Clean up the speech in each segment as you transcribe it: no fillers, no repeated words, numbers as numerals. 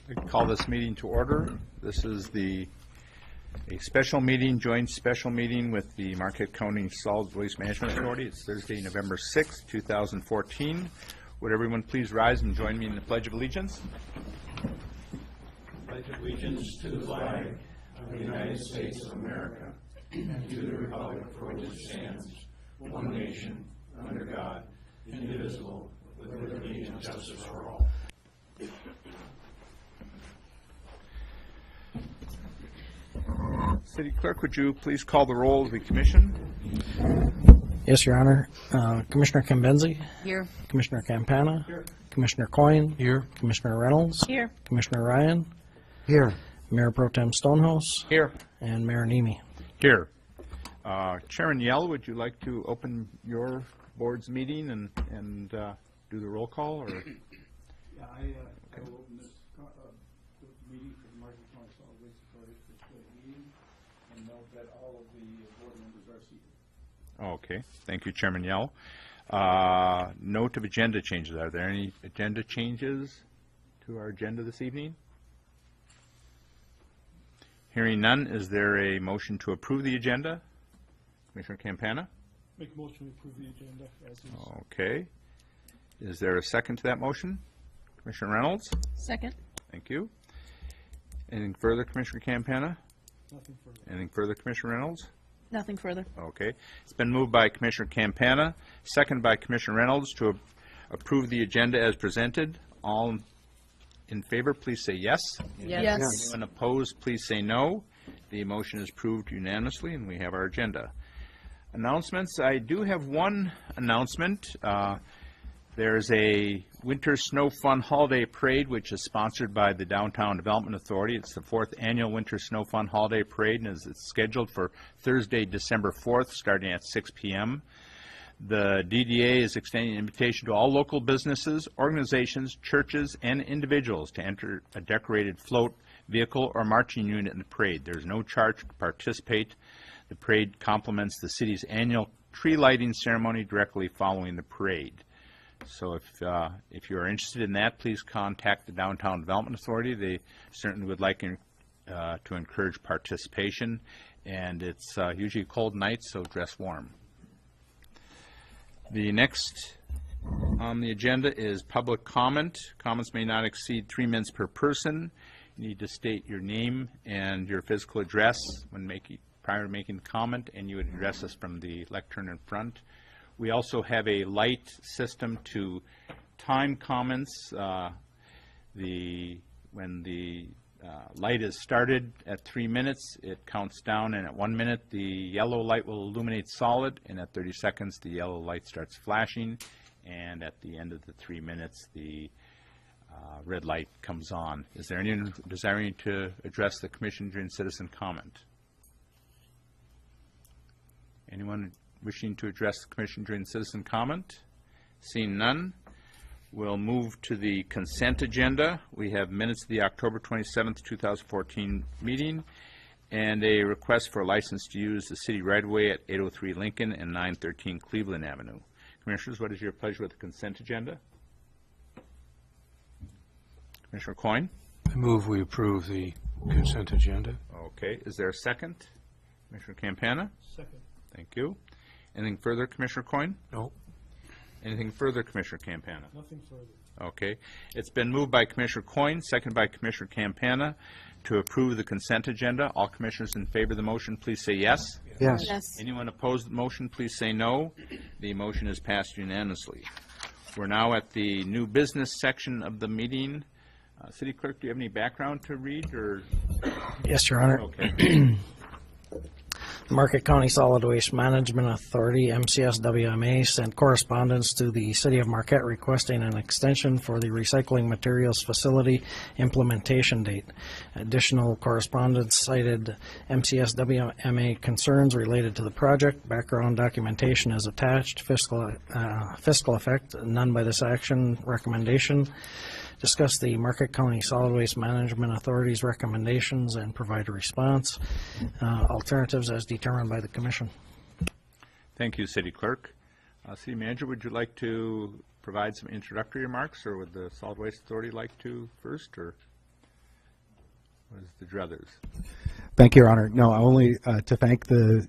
I call this meeting to order. This is a special meeting, joint special meeting with the Marquette County Solid Waste Management Authority. It's Thursday, November 6th, 2014. Would everyone please rise and join me in the Pledge of Allegiance? Pledge allegiance to the flag of the United States of America and to the republic for which it stands, one nation, under God, indivisible, with liberty and justice for all. City Clerk, would you please call the roll of the Commission? Yes, Your Honor. Commissioner Kimbenzi? Here. Commissioner Campana? Here. Commissioner Coyne? Here. Commissioner Reynolds? Here. Commissioner Ryan? Here. Mayor Pro Tem Stonehouse? Here. And Mayor Nemi. Here. Chairman Yell, would you like to open your board's meeting and do the roll call? Or? Yeah, I will open this meeting for the Marquette County Solid Waste Authority for today's meeting, and note that all of the board members are seated. Okay. Thank you, Chairman Yell. Note of agenda changes. Are there any agenda changes to our agenda this evening? Hearing none, is there a motion to approve the agenda? Commissioner Campana? Make a motion to approve the agenda as is. Okay. Is there a second to that motion? Commissioner Reynolds? Second. Thank you. Anything further, Commissioner Campana? Nothing further. Anything further, Commissioner Reynolds? Nothing further. Okay. It's been moved by Commissioner Campana, second by Commissioner Reynolds to approve the agenda as presented. All in favor, please say yes. Yes. Anyone opposed, please say no. The motion is approved unanimously, and we have our agenda. Announcements. I do have one announcement. There's a Winter Snow Fun Holiday Parade, which is sponsored by the Downtown Development Authority. It's the 4th Annual Winter Snow Fun Holiday Parade, and it's scheduled for Thursday, December 4th, starting at 6 p.m. The DDA is extending an invitation to all local businesses, organizations, churches, and individuals to enter a decorated float, vehicle, or marching unit in the parade. There's no charge to participate. The parade complements the city's annual tree lighting ceremony directly following the parade. So if you are interested in that, please contact the Downtown Development Authority. They certainly would like to encourage participation, and it's usually a cold night, so dress warm. The next on the agenda is public comment. Comments may not exceed 3 minutes per person. You need to state your name and your physical address prior to making the comment, and you would address us from the lectern in front. We also have a light system to time comments. When the light is started at 3 minutes, it counts down, and at 1 minute, the yellow light will illuminate solid, and at 30 seconds, the yellow light starts flashing, and at the end of the 3 minutes, the red light comes on. Is there anyone desiring to address the Commission during citizen comment? Anyone wishing to address the Commission during citizen comment? Seeing none, we'll move to the consent agenda. We have minutes of the October 27th, 2014 meeting and a request for a license to use the city right-of-way at 803 Lincoln and 913 Cleveland Avenue. Commissioners, what is your pleasure with the consent agenda? Commissioner Coyne? I move we approve the consent agenda. Okay. Is there a second? Commissioner Campana? Second. Thank you. Anything further, Commissioner Coyne? No. Anything further, Commissioner Campana? Nothing further. Okay. It's been moved by Commissioner Coyne, seconded by Commissioner Campana to approve the consent agenda. All commissioners in favor of the motion, please say yes. Yes. Yes. Anyone opposed to the motion, please say no. The motion is passed unanimously. We're now at the new business section of the meeting. City Clerk, do you have any background to read? Or? Yes, Your Honor. Okay. The Marquette County Solid Waste Management Authority, MCSWMA, sent correspondence to the City of Marquette requesting an extension for the recycling materials facility implementation date. Additional correspondence cited MCSWMA concerns related to the project. Background documentation is attached. Fiscal effect, none by this action recommendation. Discuss the Marquette County Solid Waste Management Authority's recommendations and provide a response. Alternatives as determined by the Commission. Thank you, City Clerk. City Manager, would you like to provide some introductory remarks, or would the Solid Waste Authority like to first? Or Was the druthers? Thank you, Your Honor. No, only to thank the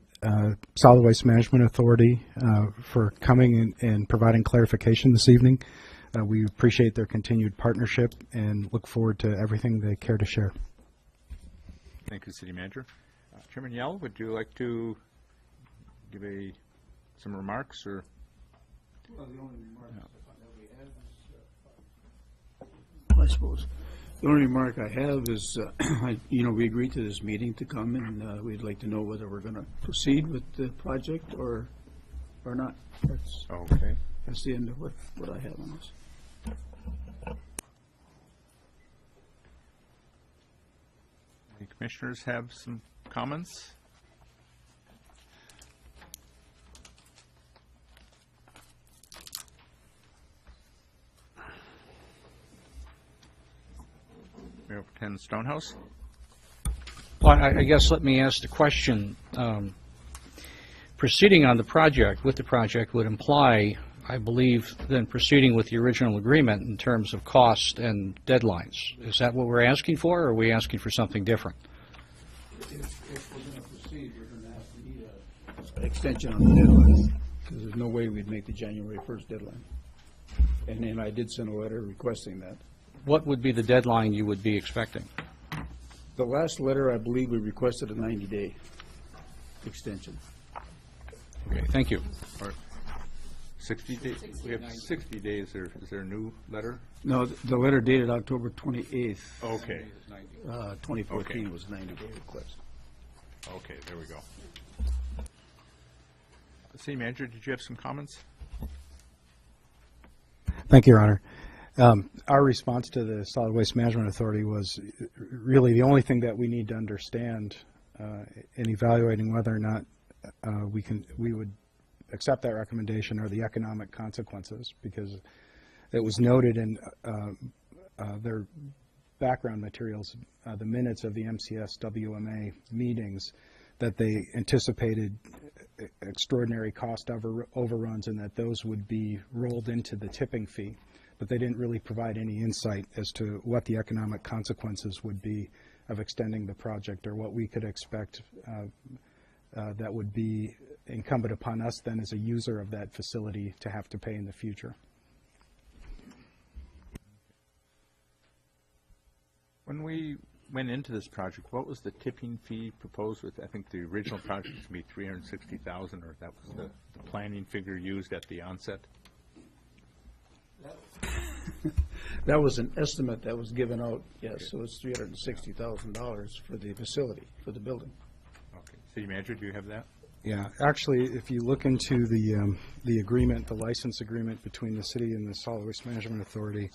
Solid Waste Management Authority for coming and providing clarification this evening. We appreciate their continued partnership and look forward to everything they care to share. Thank you, City Manager. Chairman Yell, would you like to give some remarks or? Well, the only remark that we have is, I suppose, the only remark I have is, we agreed to this meeting to come, and we'd like to know whether we're going to proceed with the project or not. Okay. That's the end of what I have on this. Any commissioners have some comments? Mayor Pro Tem Stonehouse? Well, I guess let me ask the question. Proceeding on the project, with the project, would imply, I believe, then proceeding with the original agreement in terms of cost and deadlines. Is that what we're asking for, or are we asking for something different? If we're going to proceed, we're going to have to need an extension on the deadline, because there's no way we'd make the January 1st deadline. And then I did send a letter requesting that. What would be the deadline you would be expecting? The last letter, I believe we requested a 90-day extension. Okay, thank you. Or 60 days? We have 60 days. Is there a new letter? No, the letter dated October 28th, Okay. 2014 Okay. was a 90-day request. Okay, there we go. City Manager, did you have some comments? Thank you, Your Honor. Our response to the Solid Waste Management Authority was really the only thing that we need to understand in evaluating whether or not we would accept that recommendation are the economic consequences, because it was noted in their background materials, the minutes of the MCS WMA meetings, that they anticipated extraordinary cost overruns and that those would be rolled into the tipping fee. But they didn't really provide any insight as to what the economic consequences would be of extending the project, or what we could expect that would be incumbent upon us then as a user of that facility to have to pay in the future. When we went into this project, what was the tipping fee proposed with? I think the original project was going to be $360,000, or that was the planning figure used at the onset? That was an estimate that was given out, yes, so it's $360,000 for the facility, for the building. Okay. City Manager, do you have that? Yeah, actually, if you look into the agreement, the license agreement between the city and the Solid Waste Management Authority,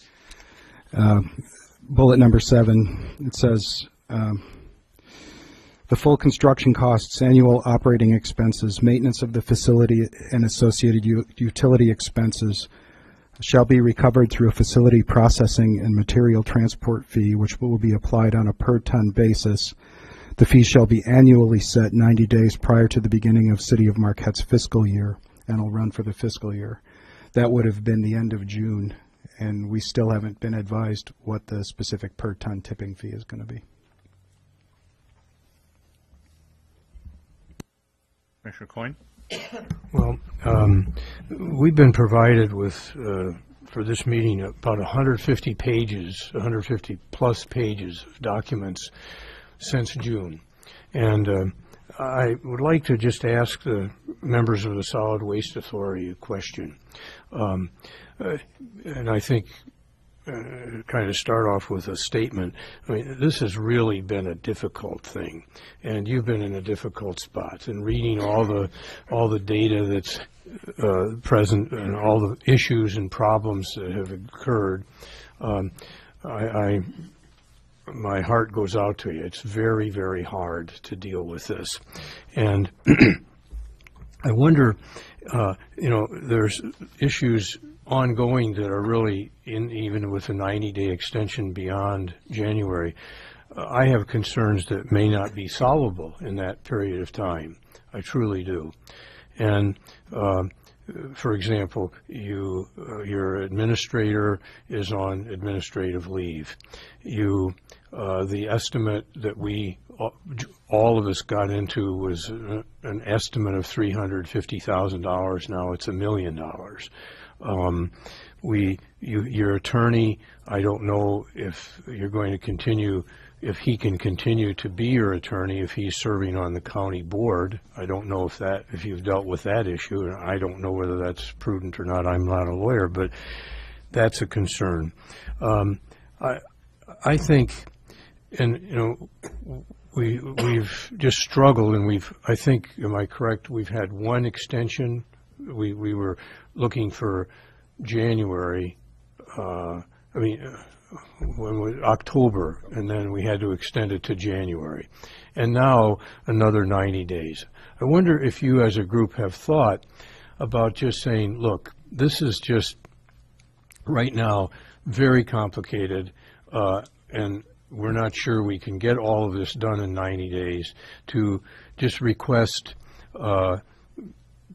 bullet number 7, it says, the full construction costs, annual operating expenses, maintenance of the facility, and associated utility expenses shall be recovered through a facility processing and material transport fee, which will be applied on a per-ton basis. The fee shall be annually set 90 days prior to the beginning of City of Marquette's fiscal year, and will run for the fiscal year. That would have been the end of June, and we still haven't been advised what the specific per-ton tipping fee is going to be. Commissioner Coyne? Well, we've been provided with, for this meeting, about 150 pages, 150 plus pages of documents since June. And I would like to just ask the members of the Solid Waste Authority a question. And I think kind of start off with a statement. I mean, this has really been a difficult thing, and you've been in a difficult spot. And reading all the data that's present and all the issues and problems that have occurred, my heart goes out to you. It's very, very hard to deal with this, and I wonder, there's issues ongoing that are really even with a 90-day extension beyond January. I have concerns that may not be solvable in that period of time. I truly do. And for example, your administrator is on administrative leave. You The estimate that we, all of us got into was an estimate of $350,000. Now it's $1 million. Your attorney, I don't know if you're going to continue, if he can continue to be your attorney if he's serving on the county board. I don't know if you've dealt with that issue, and I don't know whether that's prudent or not. I'm not a lawyer, but that's a concern. I think, and you know, we've just struggled, and I think, am I correct? We've had one extension. We were looking for January. October, and then we had to extend it to January, and now another 90 days. I wonder if you, as a group, have thought about just saying, look, this is just right now very complicated, and we're not sure we can get all of this done in 90 days, to just request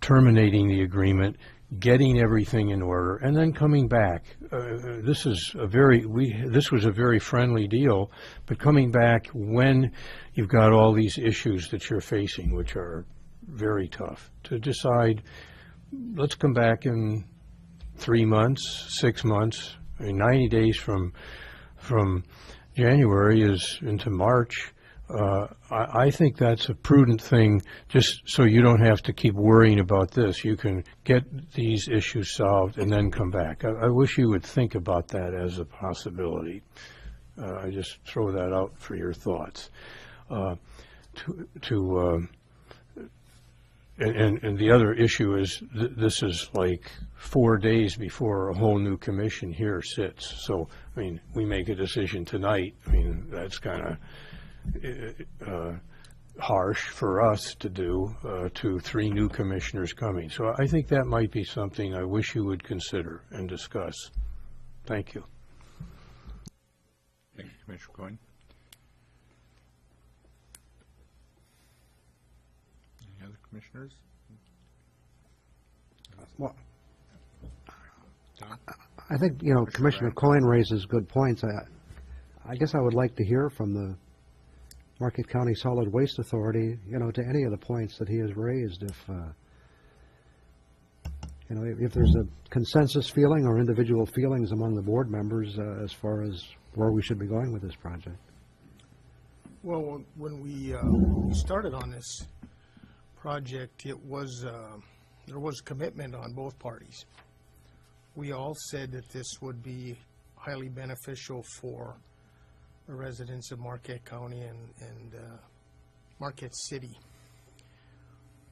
terminating the agreement, getting everything in order, and then coming back. This was a very friendly deal, but coming back when you've got all these issues that you're facing, which are very tough, to decide, let's come back in 3 months, 6 months. 90 days from January is into March. I think that's a prudent thing, just so you don't have to keep worrying about this. You can get these issues solved and then come back. I wish you would think about that as a possibility. I just throw that out for your thoughts. And the other issue is this is like 4 days before a whole new commission here sits. So, I mean, we make a decision tonight. I mean, that's kind of harsh for us to do to 3 new commissioners coming. So I think that might be something I wish you would consider and discuss. Thank you. Thank you, Commissioner Coyne. Any other commissioners? Well, Tom? I think, you know, Commissioner Coyne raises good points. I guess I would like to hear from the Marquette County Solid Waste Authority, you know, to any of the points that he has raised. If, you know, if there's a consensus feeling or individual feelings among the board members as far as where we should be going with this project. Well, when we started on this project, it was there was commitment on both parties. We all said that this would be highly beneficial for the residents of Marquette County and Marquette City.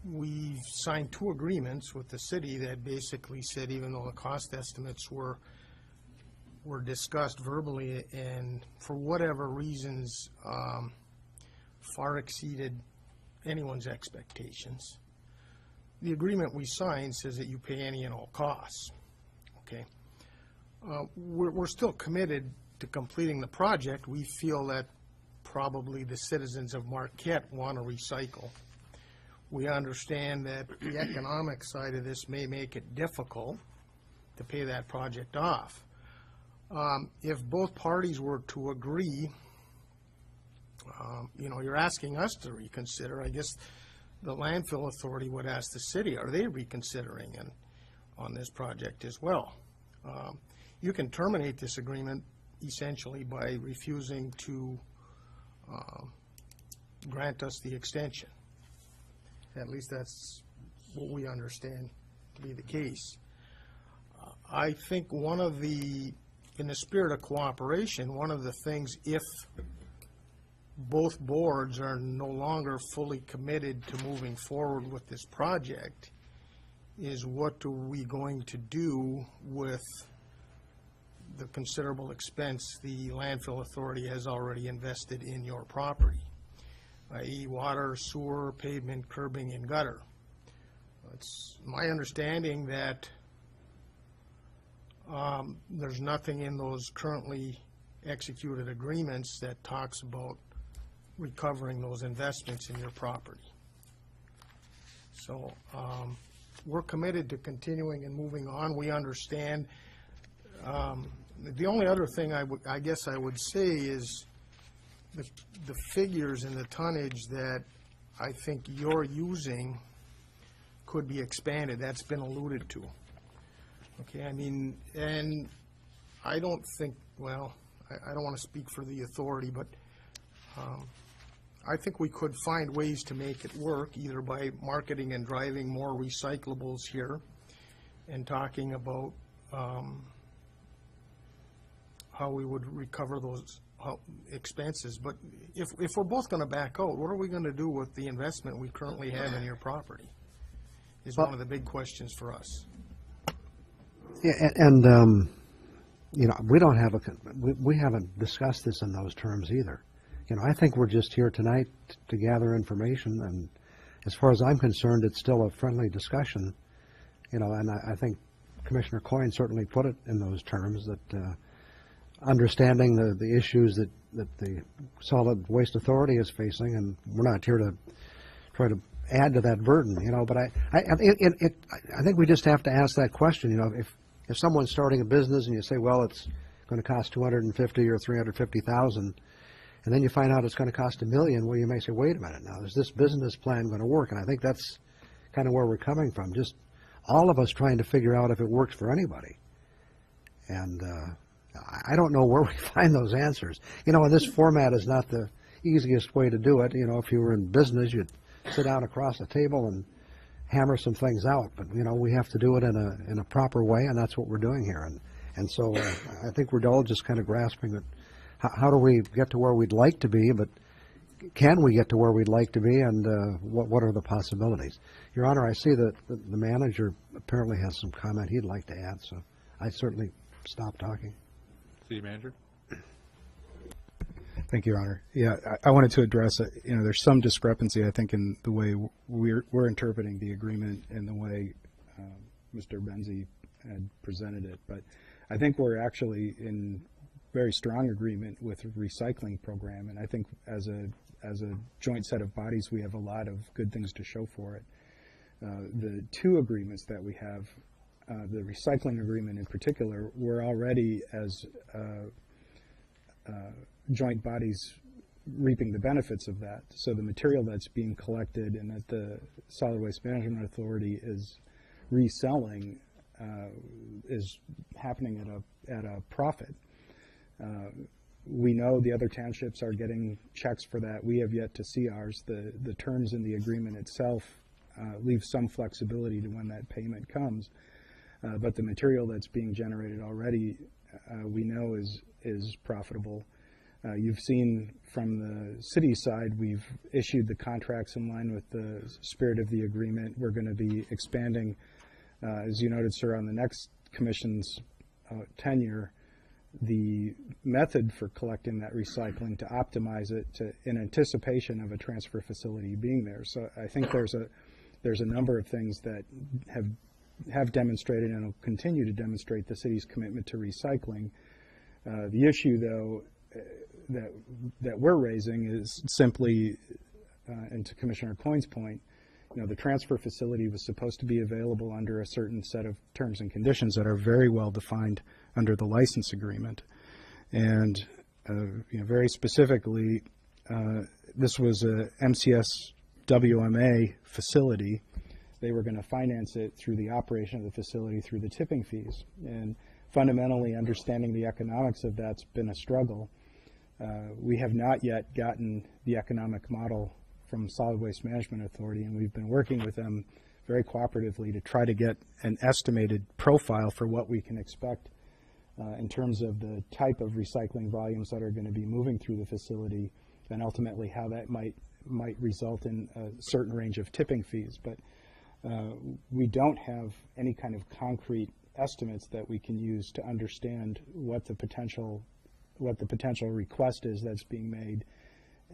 We've signed 2 agreements with the city that basically said, even though the cost estimates were discussed verbally and for whatever reasons far exceeded anyone's expectations, the agreement we signed says that you pay any and all costs. Okay, we're still committed to completing the project. We feel that probably the citizens of Marquette want to recycle. We understand that the economic side of this may make it difficult to pay that project off. If both parties were to agree, you know, you're asking us to reconsider. I guess the landfill authority would ask the city, are they reconsidering on this project as well? You can terminate this agreement essentially by refusing to grant us the extension. At least that's what we understand to be the case. I think in the spirit of cooperation, one of the things, if both boards are no longer fully committed to moving forward with this project, is what are we going to do with the considerable expense the landfill authority has already invested in your property, i.e. water, sewer, pavement, curbing, and gutter. It's my understanding that there's nothing in those currently executed agreements that talks about recovering those investments in your property. So we're committed to continuing and moving on. We understand. The only other thing I guess I would say is the figures and the tonnage that I think you're using could be expanded. That's been alluded to. Okay, I mean, and I don't think, well, I don't want to speak for the authority, but I think we could find ways to make it work, either by marketing and driving more recyclables here and talking about how we would recover those expenses. But if we're both going to back out, what are we going to do with the investment we currently have in your property? Is one of the big questions for us. Yeah, and you know, we don't have we haven't discussed this in those terms either. You know, I think we're just here tonight to gather information, and as far as I'm concerned, it's still a friendly discussion. You know, and I think Commissioner Coyne certainly put it in those terms, that understanding the issues that the Solid Waste Authority is facing, and we're not here to try to add to that burden, you know. But I think we just have to ask that question. You know, if someone's starting a business and you say, well, it's going to cost $250,000 or $350,000, and then you find out it's going to cost $1 million, well, you may say, wait a minute now, is this business plan going to work? And I think that's kind of where we're coming from. Just all of us trying to figure out if it works for anybody. And I don't know where we find those answers. You know, and this format is not the easiest way to do it. You know, if you were in business, you'd sit down across the table and hammer some things out. But, you know, we have to do it in a proper way, and that's what we're doing here. And so I think we're all just kind of grasping that how do we get to where we'd like to be, but can we get to where we'd like to be, and what are the possibilities? Your Honor, I see that the manager apparently has some comment he'd like to add, so I certainly stop talking. City Manager? Thank you, Your Honor. Yeah, I wanted to address, you know, there's some discrepancy, I think, in the way we're interpreting the agreement and the way Mr. Benzie had presented it. But I think we're actually in very strong agreement with the recycling program, and I think as a joint set of bodies, we have a lot of good things to show for it. The two agreements that we have, the recycling agreement in particular, we're already as joint bodies reaping the benefits of that. So the material that's being collected and that the Solid Waste Management Authority is reselling is happening at a profit. We know the other townships are getting checks for that. We have yet to see ours. The terms in the agreement itself leave some flexibility to when that payment comes. But the material that's being generated already, we know is profitable. You've seen from the city side, we've issued the contracts in line with the spirit of the agreement. We're going to be expanding, as you noted, sir, on the next commission's tenure, the method for collecting that recycling to optimize it in anticipation of a transfer facility being there. So I think there's a number of things that have demonstrated and will continue to demonstrate the city's commitment to recycling. The issue, though, that we're raising is simply, and to Commissioner Coyne's point, you know, the transfer facility was supposed to be available under a certain set of terms and conditions that are very well defined under the license agreement. And you know, very specifically, this was a MCS WMA facility. They were going to finance it through the operation of the facility through the tipping fees. And fundamentally, understanding the economics of that's been a struggle. We have not yet gotten the economic model from Solid Waste Management Authority, and we've been working with them very cooperatively to try to get an estimated profile for what we can expect in terms of the type of recycling volumes that are going to be moving through the facility, and ultimately how that might result in a certain range of tipping fees. But we don't have any kind of concrete estimates that we can use to understand what the potential request is that's being made.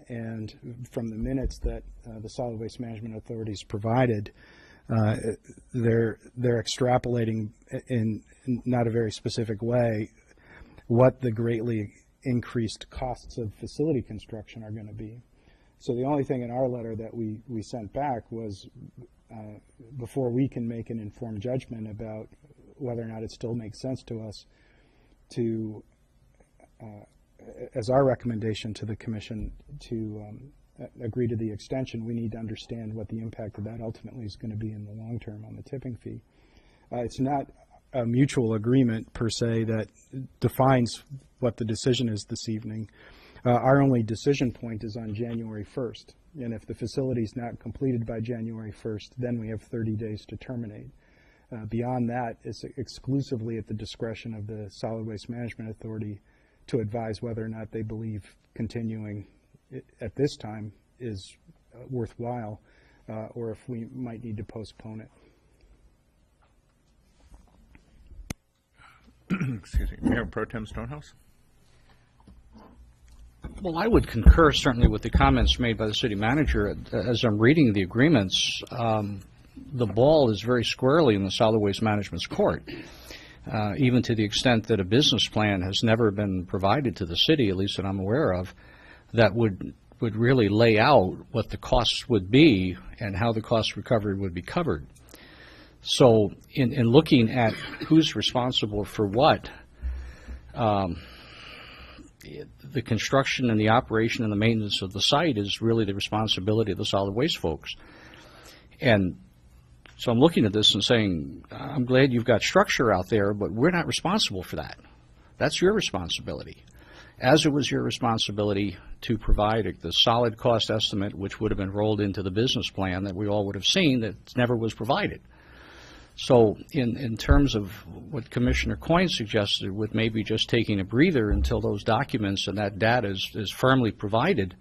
And from the minutes that the Solid Waste Management Authorities provided, they're extrapolating in not a very specific way what the greatly increased costs of facility construction are going to be. So the only thing in our letter that we sent back was before we can make an informed judgment about whether or not it still makes sense to us to as our recommendation to the commission to agree to the extension, we need to understand what the impact of that ultimately is going to be in the long term on the tipping fee. It's not a mutual agreement per se that defines what the decision is this evening. Our only decision point is on January 1st. And if the facility is not completed by January 1st, then we have 30 days to terminate. Beyond that, it's exclusively at the discretion of the Solid Waste Management Authority to advise whether or not they believe continuing at this time is worthwhile, or if we might need to postpone it. Excuse me, Mayor Pro Tem Stonehouse? Well, I would concur certainly with the comments made by the city manager. As I'm reading the agreements, the ball is very squarely in the solid waste management's court, even to the extent that a business plan has never been provided to the city, at least that I'm aware of, that would really lay out what the costs would be and how the cost recovery would be covered. So in looking at who's responsible for what, the construction and the operation and the maintenance of the site is really the responsibility of the solid waste folks. And so I'm looking at this and saying, I'm glad you've got structure out there, but we're not responsible for that. That's your responsibility. As it was your responsibility to provide the solid cost estimate, which would have been rolled into the business plan that we all would have seen, that never was provided. So in terms of what Commissioner Coyne suggested, with maybe just taking a breather until those documents and that data is firmly provided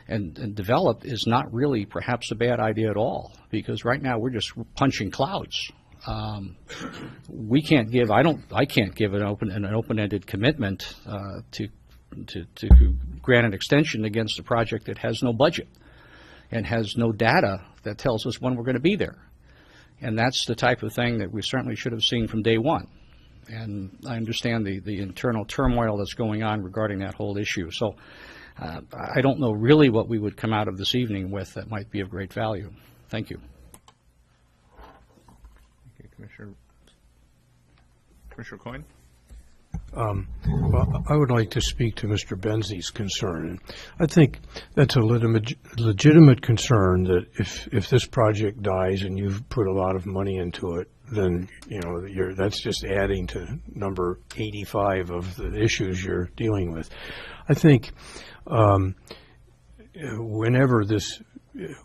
and developed, is not really perhaps a bad idea at all, because right now we're just punching clouds. We can't give, I can't give an open-ended commitment to grant an extension against a project that has no budget and has no data that tells us when we're going to be there. And that's the type of thing that we certainly should have seen from day one. And I understand the internal turmoil that's going on regarding that whole issue. So I don't know really what we would come out of this evening with that might be of great value. Thank you. Okay, Commissioner Coyne? Well, I would like to speak to Mr. Benzie's concern. I think that's a legitimate concern that if this project dies and you've put a lot of money into it, then that's just adding to number 85 of the issues you're dealing with. I think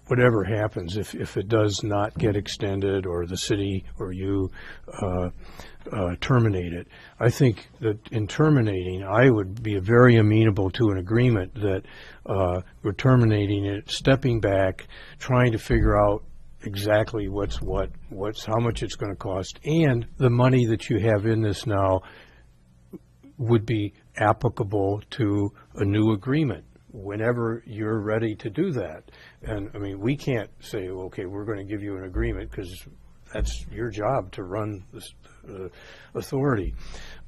whatever happens, if it does not get extended or the city or you terminate it, I think that in terminating, I would be very amenable to an agreement that we're terminating it, stepping back, trying to figure out exactly what's how much it's going to cost, and the money that you have in this now would be applicable to a new agreement whenever you're ready to do that. And I mean, we can't say, okay, we're going to give you an agreement, because that's your job to run this authority.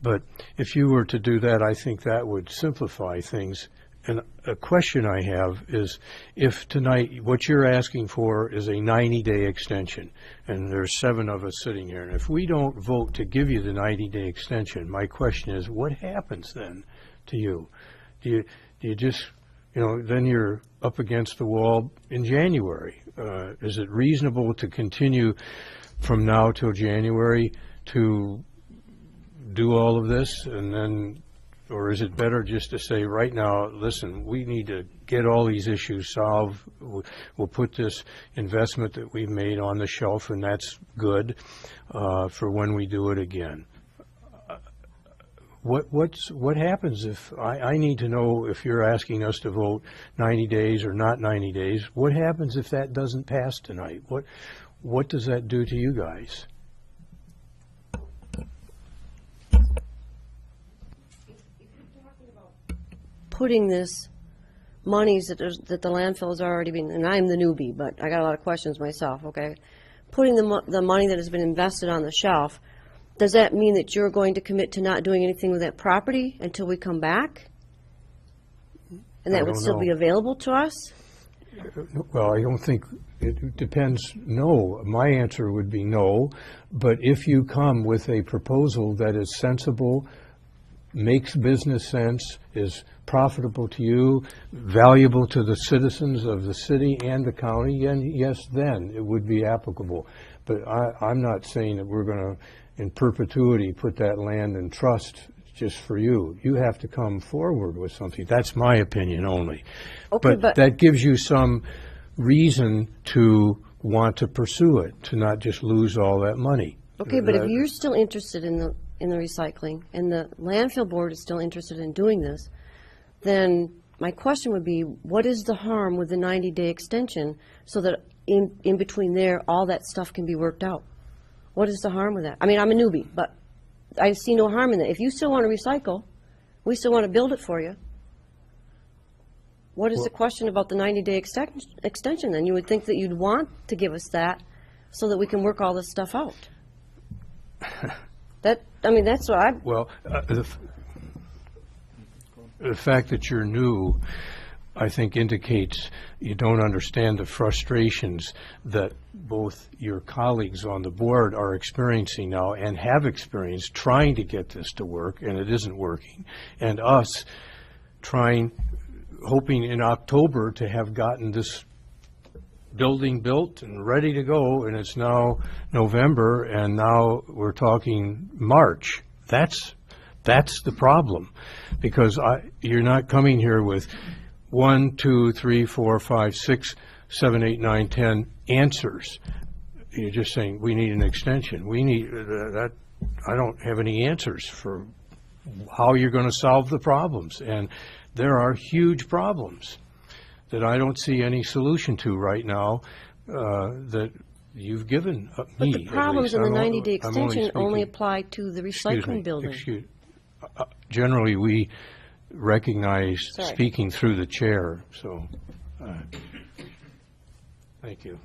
But if you were to do that, I think that would simplify things. And a question I have is, if tonight what you're asking for is a 90-day extension, and there's 7 of us sitting here, and if we don't vote to give you the 90-day extension, my question is, what happens then to you? Do you just, then you're up against the wall in January? Is it reasonable to continue from now till January to do all of this, and then, or is it better just to say right now, listen, we need to get all these issues solved. We'll put this investment that we've made on the shelf, and that's good for when we do it again. What happens if I need to know, if you're asking us to vote 90 days or not 90 days, what happens if that doesn't pass tonight? What does that do to you guys? Putting this monies that the landfill has already been, and I'm the newbie, but I got a lot of questions myself, okay? Putting the money that has been invested on the shelf, does that mean that you're going to commit to not doing anything with that property until we come back? And that would still be available to us? Well, I don't think, it depends. No, my answer would be no. But if you come with a proposal that is sensible, makes business sense, is profitable to you, valuable to the citizens of the city and the county, and yes, then it would be applicable. But I'm not saying that we're going to, in perpetuity, put that land in trust just for you. You have to come forward with something. That's my opinion only. Okay, But that gives you some reason to want to pursue it, to not just lose all that money. Okay, but if you're still interested in the recycling, and the landfill board is still interested in doing this, then my question would be, what is the harm with the 90-day extension so that in between there, all that stuff can be worked out? What is the harm with that? I mean, I'm a newbie, but I see no harm in that. If you still want to recycle, we still want to build it for you. What is the question about the 90-day extension then? You would think that you'd want to give us that so that we can work all this stuff out. I mean, that's what I... Well, the fact that you're new, I think, indicates you don't understand the frustrations that both your colleagues on the board are experiencing now and have experienced trying to get this to work, and it isn't working, and us hoping in October to have gotten this building built and ready to go, and it's now November, and now we're talking March. That's the problem, because you're not coming here with 1, 2, 3, 4, 5, 6, 7, 8, 9, 10 answers. You're just saying, we need an extension. We need that. I don't have any answers for how you're going to solve the problems, and there are huge problems that I don't see any solution to right now that you've given me. But the problems in the 90-day extension only speaking. apply to the recycling building. Generally, we recognize Sorry. speaking through the chair, so thank you.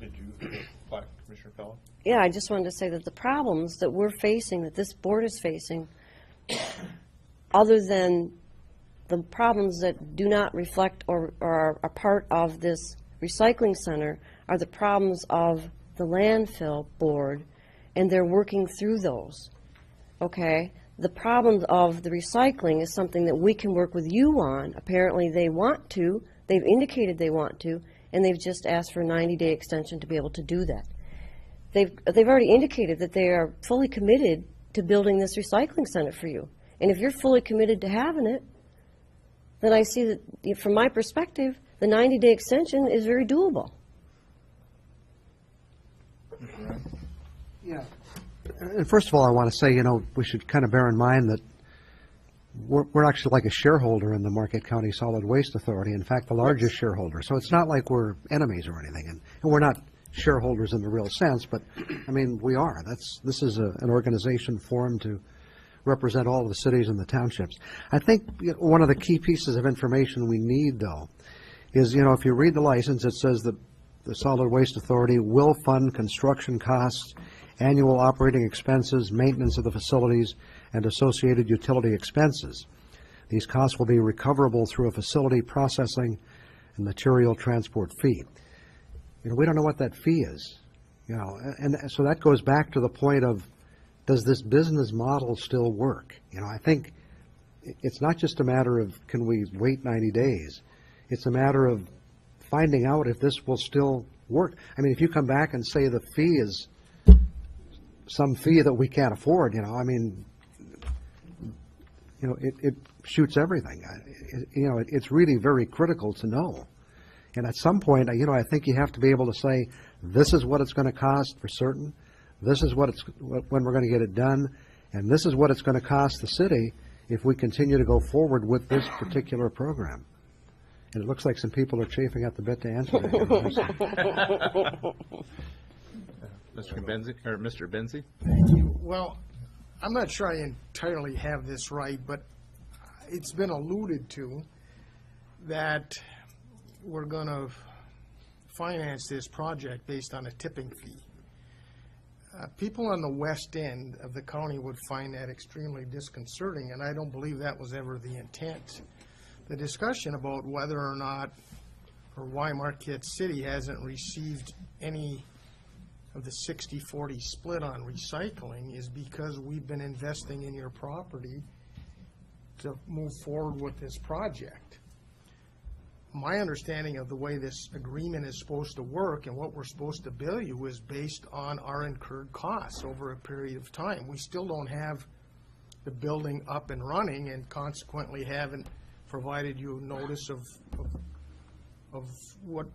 Did you reply, Commissioner Pella? Yeah, I just wanted to say that the problems that we're facing, that this board is facing, other than the problems that do not reflect or are a part of this recycling center, are the problems of the landfill board, and they're working through those. Okay? The problem of the recycling is something that we can work with you on. Apparently they want to, they've indicated they want to, and they've just asked for a 90-day extension to be able to do that. They've already indicated that they are fully committed to building this recycling center for you. And if you're fully committed to having it, then I see that, from my perspective, the 90-day extension is very doable. Yeah. And first of all, I want to say, we should kind of bear in mind that we're actually like a shareholder in the Marquette County Solid Waste Authority. In fact, the largest shareholder. So it's not like we're enemies or anything. And we're not shareholders in the real sense, but, I mean, we are. This is an organization formed to represent all of the cities and the townships. I think one of the key pieces of information we need, though, is, if you read the license, it says that the Solid Waste Authority will fund construction costs, annual operating expenses, maintenance of the facilities, and associated utility expenses. These costs will be recoverable through a facility processing and material transport fee. We don't know what that fee is, and so that goes back to the point of, does this business model still work? I think it's not just a matter of, can we wait 90 days? It's a matter of finding out if this will still work. I mean, if you come back and say the fee is some fee that we can't afford, it shoots everything. It's really very critical to know. And at some point, I think you have to be able to say, this is what it's going to cost for certain. This is when we're going to get it done. And this is what it's going to cost the city if we continue to go forward with this particular program. And it looks like some people are chafing at the bit to answer that. Mr. Benzie? Thank you. Well, I'm not sure I entirely have this right, but it's been alluded to that we're going to finance this project based on a tipping fee. People on the west end of the county would find that extremely disconcerting, and I don't believe that was ever the intent. The discussion about whether or not, or why Marquette City hasn't received any of the 60-40 split on recycling is because we've been investing in your property to move forward with this project. My understanding of the way this agreement is supposed to work and what we're supposed to bill you is based on our incurred costs over a period of time. We still don't have the building up and running, and consequently haven't provided you notice of what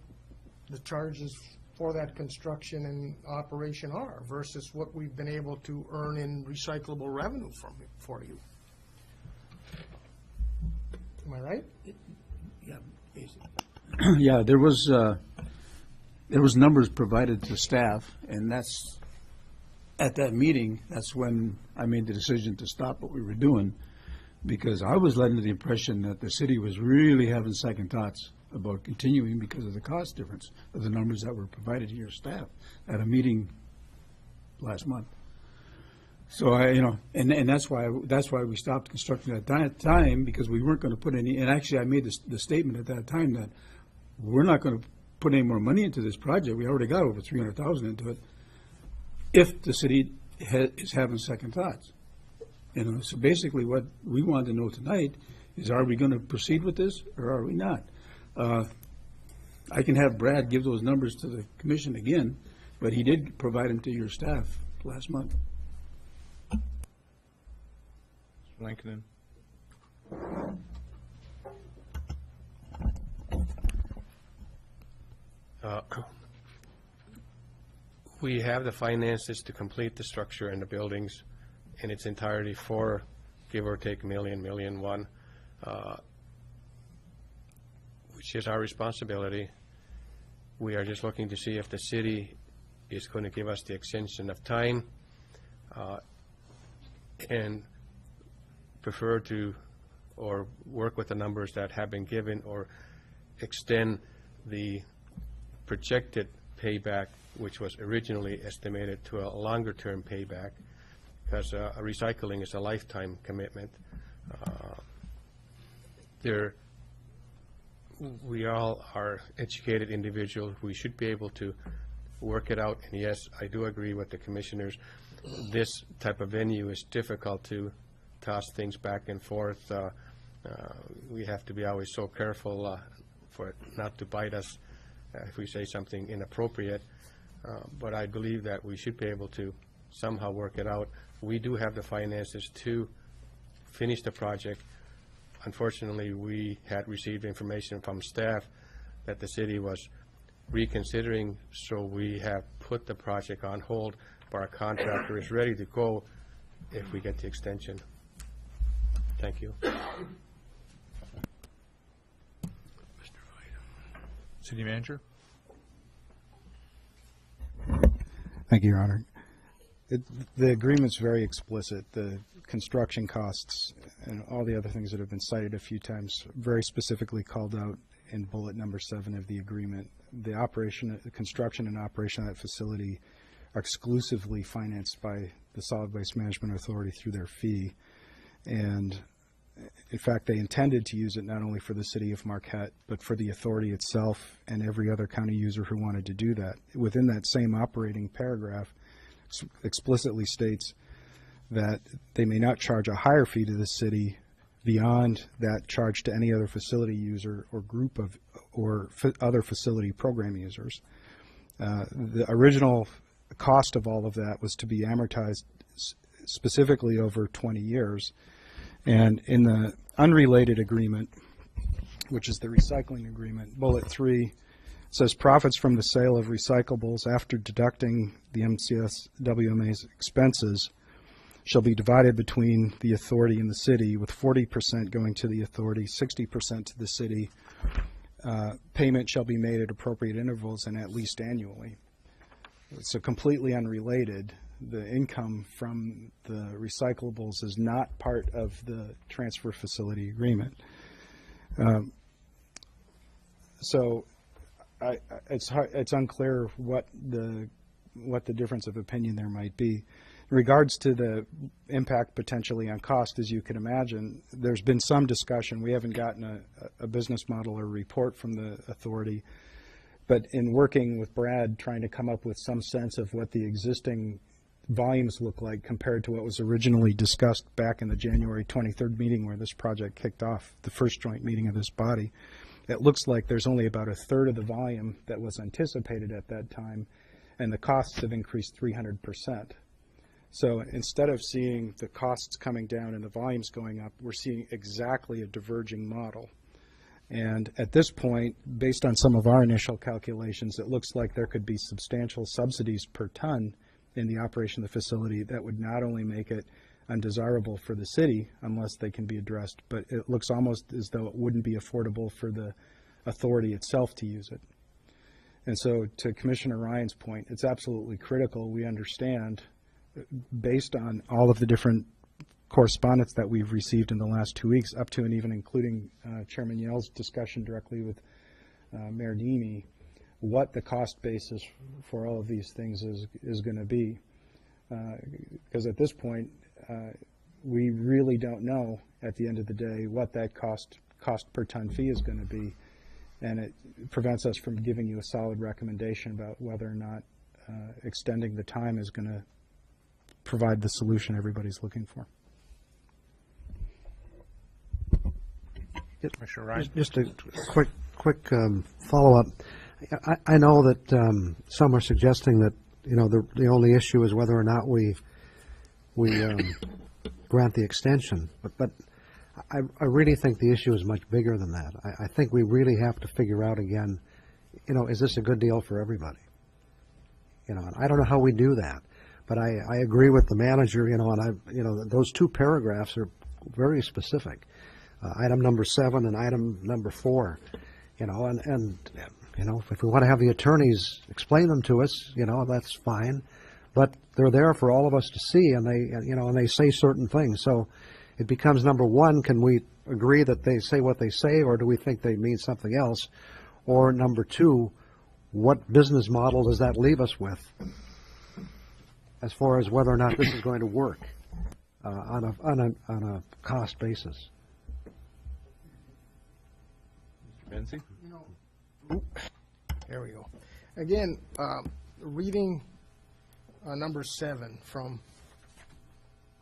the charges for that construction and operation are versus what we've been able to earn in recyclable revenue for you. Am I right? Yeah, there was numbers provided to staff, and that's, at that meeting, that's when I made the decision to stop what we were doing, because I was led under the impression that the city was really having second thoughts about continuing because of the cost difference of the numbers that were provided to your staff at a meeting last month. So and that's why we stopped construction at that time, because we weren't going to put any. And actually, I made the statement at that time that we're not going to put any more money into this project. We already got over $300,000 into it. If the city is having second thoughts, so basically, what we want to know tonight is: are we going to proceed with this, or are we not? I can have Brad give those numbers to the commission again, but he did provide them to your staff last month. Lankinen. We have the finances to complete the structure and the buildings in its entirety for, give or take, $1 million, which is our responsibility. We are just looking to see if the city is going to give us the extension of time and prefer to or work with the numbers that have been given, or extend the projected payback, which was originally estimated, to a longer term payback, because recycling is a lifetime commitment. We all are educated individuals. We should be able to work it out. And yes, I do agree with the commissioners. This type of venue is difficult to toss things back and forth. We have to be always so careful for it not to bite us if we say something inappropriate. But I believe that we should be able to somehow work it out. We do have the finances to finish the project. Unfortunately, we had received information from staff that the city was reconsidering, so we have put the project on hold, but our contractor is ready to go if we get the extension. Thank you. City Manager? Thank you, Your Honor. The agreement's very explicit. The construction costs and all the other things that have been cited a few times very specifically called out in bullet number 7 of the agreement. The construction and operation of that facility are exclusively financed by the Solid Waste Management Authority through their fee. And in fact, they intended to use it not only for the city of Marquette, but for the authority itself and every other county user who wanted to do that. Within that same operating paragraph, explicitly states that they may not charge a higher fee to the city beyond that charge to any other facility user or group of other facility program users. The original cost of all of that was to be amortized specifically over 20 years. And in the unrelated agreement, which is the recycling agreement, bullet 3 says profits from the sale of recyclables after deducting the MCS-WMA's expenses shall be divided between the authority and the city, with 40% going to the authority, 60% to the city. Payment shall be made at appropriate intervals and at least annually. So completely unrelated. The income from the recyclables is not part of the transfer facility agreement. So it's unclear what the difference of opinion there might be. In regards to the impact potentially on cost, as you can imagine, there's been some discussion. We haven't gotten a business model or report from the authority, But in working with Brad, trying to come up with some sense of what the existing volumes look like compared to what was originally discussed back in the January 23rd meeting where this project kicked off, the first joint meeting of this body, it looks like there's only about a third of the volume that was anticipated at that time, and the costs have increased 300%. So instead of seeing the costs coming down and the volumes going up, we're seeing exactly a diverging model. And at this point, based on some of our initial calculations, it looks like there could be substantial subsidies per ton in the operation of the facility that would not only make it undesirable for the city unless they can be addressed, but it looks almost as though it wouldn't be affordable for the authority itself to use it. And so to Commissioner Ryan's point, it's absolutely critical we understand, based on all of the different correspondence that we've received in the last 2 weeks, up to and even including Chairman Yell's discussion directly with Mayor Deemy, what the cost basis for all of these things is going to be. Because at this point, we really don't know at the end of the day what that cost per ton fee is going to be, and it prevents us from giving you a solid recommendation about whether or not extending the time is going to provide the solution everybody's looking for. Commissioner Ryan? Just a quick follow-up. I know that some are suggesting that, you know, the only issue is whether or not we grant the extension. But I really think the issue is much bigger than that. I think we really have to figure out again, you know, is this a good deal for everybody? You know, and I don't know how we do that. But I agree with the manager, you know, and those two paragraphs are very specific. Item number 7 and item number 4, you know, and you know, if we want to have the attorneys explain them to us, you know, that's fine. But they're there for all of us to see, and they say certain things. So it becomes, number 1, can we agree that they say what they say, or do we think they mean something else? Or number 2, what business model does that leave us with, as far as whether or not this is going to work on a cost basis? Benzie? There we go. Again, reading number 7 from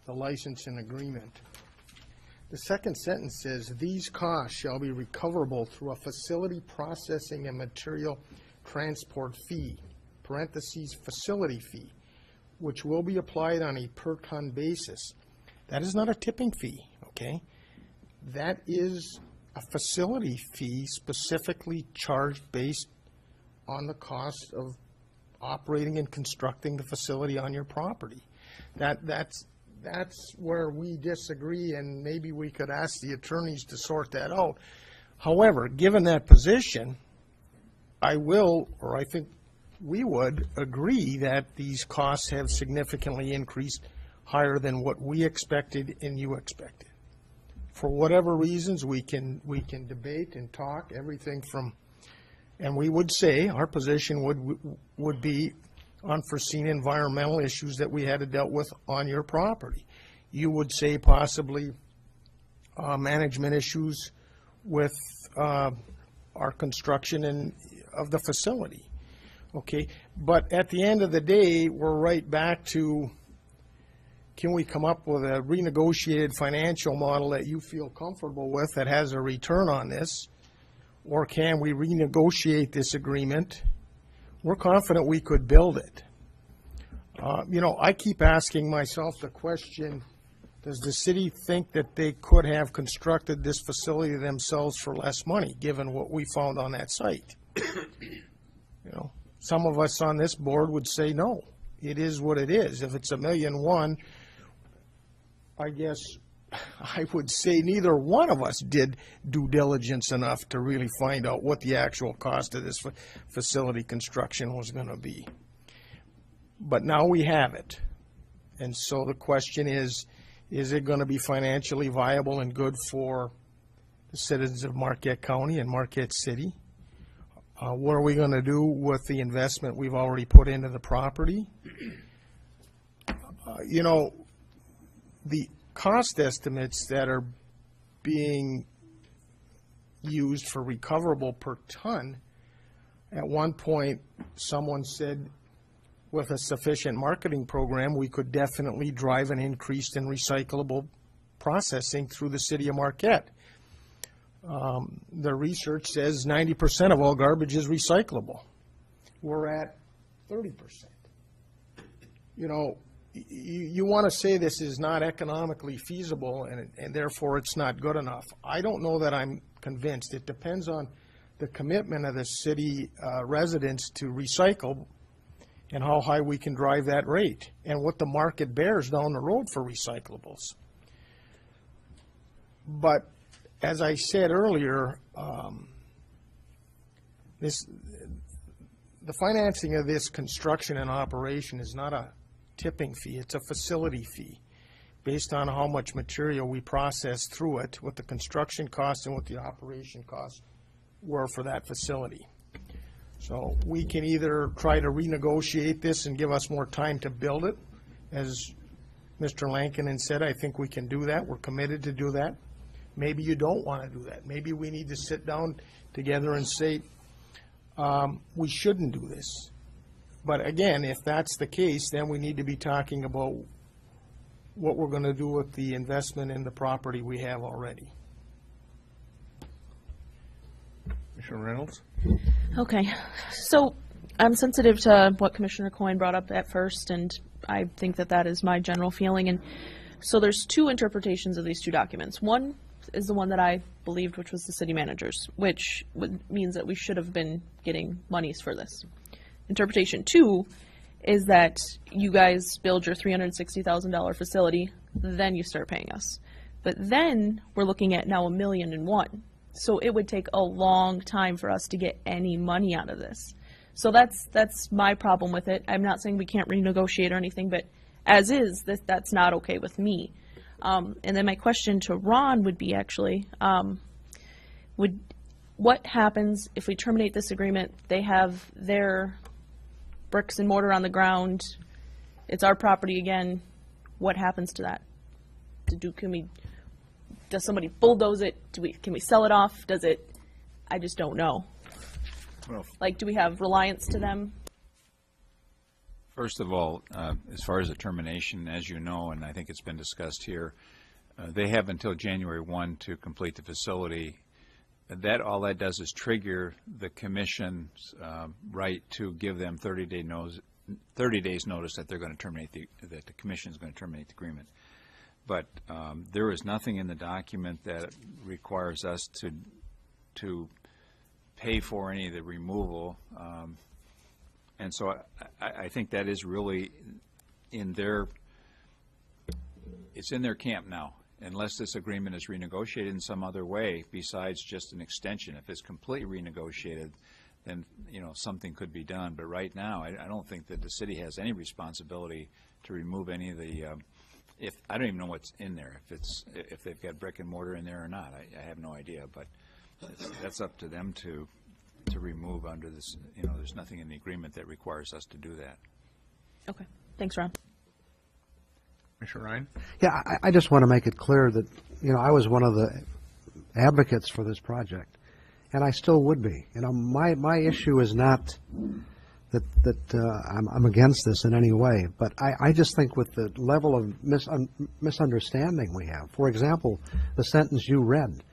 the licensing agreement. The second sentence says, these costs shall be recoverable through a facility processing and material transport fee, parentheses, facility fee, which will be applied on a per ton basis. That is not a tipping fee, okay? That is a facility fee specifically charged based on the cost of operating and constructing the facility on your property. That's where we disagree, and maybe we could ask the attorneys to sort that out. However, given that position, I think we would agree that these costs have significantly increased, higher than what we expected and you expected. For whatever reasons, we can debate and talk everything from, and we would say our position would be unforeseen environmental issues that we had to deal with on your property. You would say possibly management issues with our construction of the facility. Okay, but at the end of the day, we're right back to, can we come up with a renegotiated financial model that you feel comfortable with that has a return on this? Or can we renegotiate this agreement? We're confident we could build it. You know, I keep asking myself the question, does the city think that they could have constructed this facility themselves for less money, given what we found on that site? You know, some of us on this board would say no. It is what it is. If it's $1.1 million, I guess I would say neither one of us did due diligence enough to really find out what the actual cost of this facility construction was going to be. But now we have it. And so the question is it going to be financially viable and good for the citizens of Marquette County and Marquette City? What are we going to do with the investment we've already put into the property? You know, the cost estimates that are being used for recoverable per ton At one point, someone said with a sufficient marketing program, we could definitely drive an increase in recyclable processing through the city of Marquette. The research says 90% of all garbage is recyclable. We're at 30%. You know, you want to say this is not economically feasible and therefore it's not good enough. I don't know that I'm convinced. It depends on the commitment of the city residents to recycle and how high we can drive that rate and what the market bears down the road for recyclables. But as I said earlier, the financing of this construction and operation is not a tipping fee, it's a facility fee based on how much material we process through it, what the construction costs and what the operation costs were for that facility. So we can either try to renegotiate this and give us more time to build it. As Mr. Lankinen said, I think we can do that. We're committed to do that. Maybe you don't want to do that. Maybe we need to sit down together and say, we shouldn't do this. But again, if that's the case, then we need to be talking about what we're going to do with the investment in the property we have already. Commissioner Reynolds? Okay, so I'm sensitive to what Commissioner Coyne brought up at first, and I think that that is my general feeling. And so there's two interpretations of these two documents. One is the one that I believed, which was the city manager's, which means that we should have been getting monies for this. Interpretation two is that you guys build your $360,000 facility, then you start paying us. But then we're looking at now $1.1 million. So it would take a long time for us to get any money out of this. So that's my problem with it. I'm not saying we can't renegotiate or anything, but as is, that's not okay with me. And then my question to Ron would be actually, what happens if we terminate this agreement? They have their bricks and mortar on the ground. It's our property again. What happens to that? Does somebody bulldoze it? Can we sell it off? I just don't know. Well, Like, do we have reliance to them? first of all, as far as the termination, as you know, and I think it's been discussed here, they have until January 1 to complete the facility. All that does is trigger the commission's right to give them 30 days notice that they're going to terminate that the commission is going to terminate the agreement. But there is nothing in the document that requires us to pay for any of the removal, and so I think that is really it's in their camp now. Unless this agreement is renegotiated in some other way besides just an extension. If it's completely renegotiated, then something could be done. But right now, I don't think that the city has any responsibility to remove any of the. I don't even know what's in there. If they've got brick and mortar in there or not, I have no idea. But that's up to them to remove under this. There's nothing in the agreement that requires us to do that. Okay, thanks, Ron. Commissioner Ryan? Yeah, I just want to make it clear that, I was one of the advocates for this project, and I still would be. My issue is not that I'm against this in any way, but I just think with the level of misunderstanding we have, for example, the sentence you read,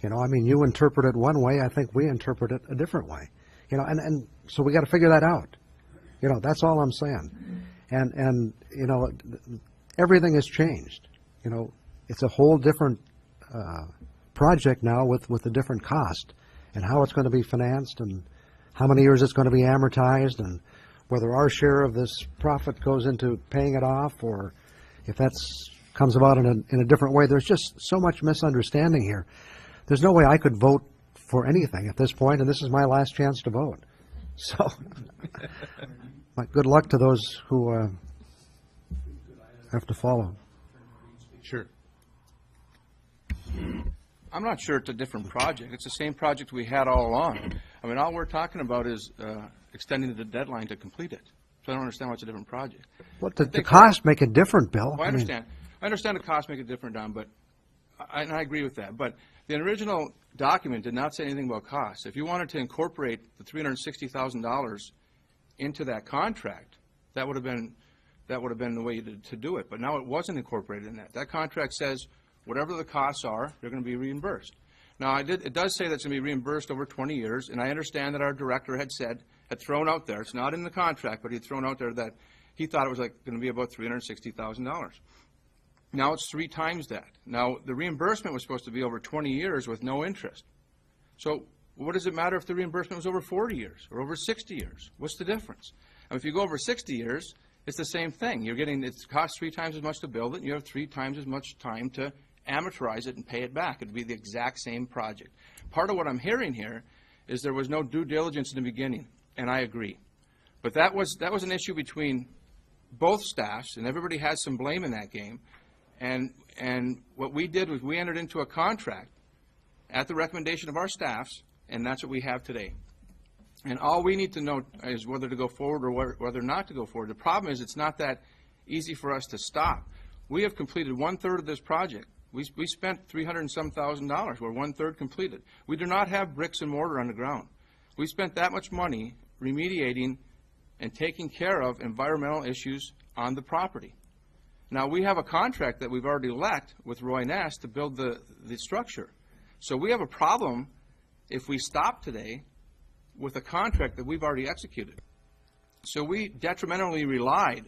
you interpret it one way, I think we interpret it a different way, and so we got to figure that out. That's all I'm saying. And everything has changed. It's a whole different project now with a different cost and how it's going to be financed and how many years it's going to be amortized and whether our share of this profit goes into paying it off or if that comes about in a different way. There's just so much misunderstanding here. There's no way I could vote for anything at this point, and this is my last chance to vote. So good luck to those who have to follow. Sure. I'm not sure it's a different project. It's the same project we had all along. All we're talking about is extending the deadline to complete it. So I don't understand why it's a different project. Well, the costs make it different, Bill. I understand. I understand the costs make it different, Don, but I agree with that. But The original document did not say anything about costs. If you wanted to incorporate the $360,000 into that contract, that would have been the way to do it. But now it wasn't incorporated in that. That contract says whatever the costs are, they're going to be reimbursed. Now, it does say that's going to be reimbursed over 20 years, and I understand that our director had thrown out there, it's not in the contract, but he had thrown out there that he thought it was going to be about $360,000. Now it's 3 times that. Now, the reimbursement was supposed to be over 20 years with no interest. So what does it matter if the reimbursement was over 40 years or over 60 years? What's the difference? And if you go over 60 years, it's the same thing. It costs 3 times as much to build it, and you have 3 times as much time to amortize it and pay it back. It would be the exact same project. Part of what I'm hearing here is there was no due diligence in the beginning, and I agree. But that was an issue between both staffs, and everybody has some blame in that game. And what we did was we entered into a contract at the recommendation of our staffs, and that's what we have today. And all we need to know is whether to go forward or whether not to go forward. The problem is it's not that easy for us to stop. We have completed 1/3 of this project. We spent $300 and some thousand. We're 1/3 completed. We do not have bricks and mortar on the ground. We spent that much money remediating and taking care of environmental issues on the property. Now, we have a contract that we've already let with Roy Ness to build the structure. So we have a problem if we stop today with a contract that we've already executed. So we detrimentally relied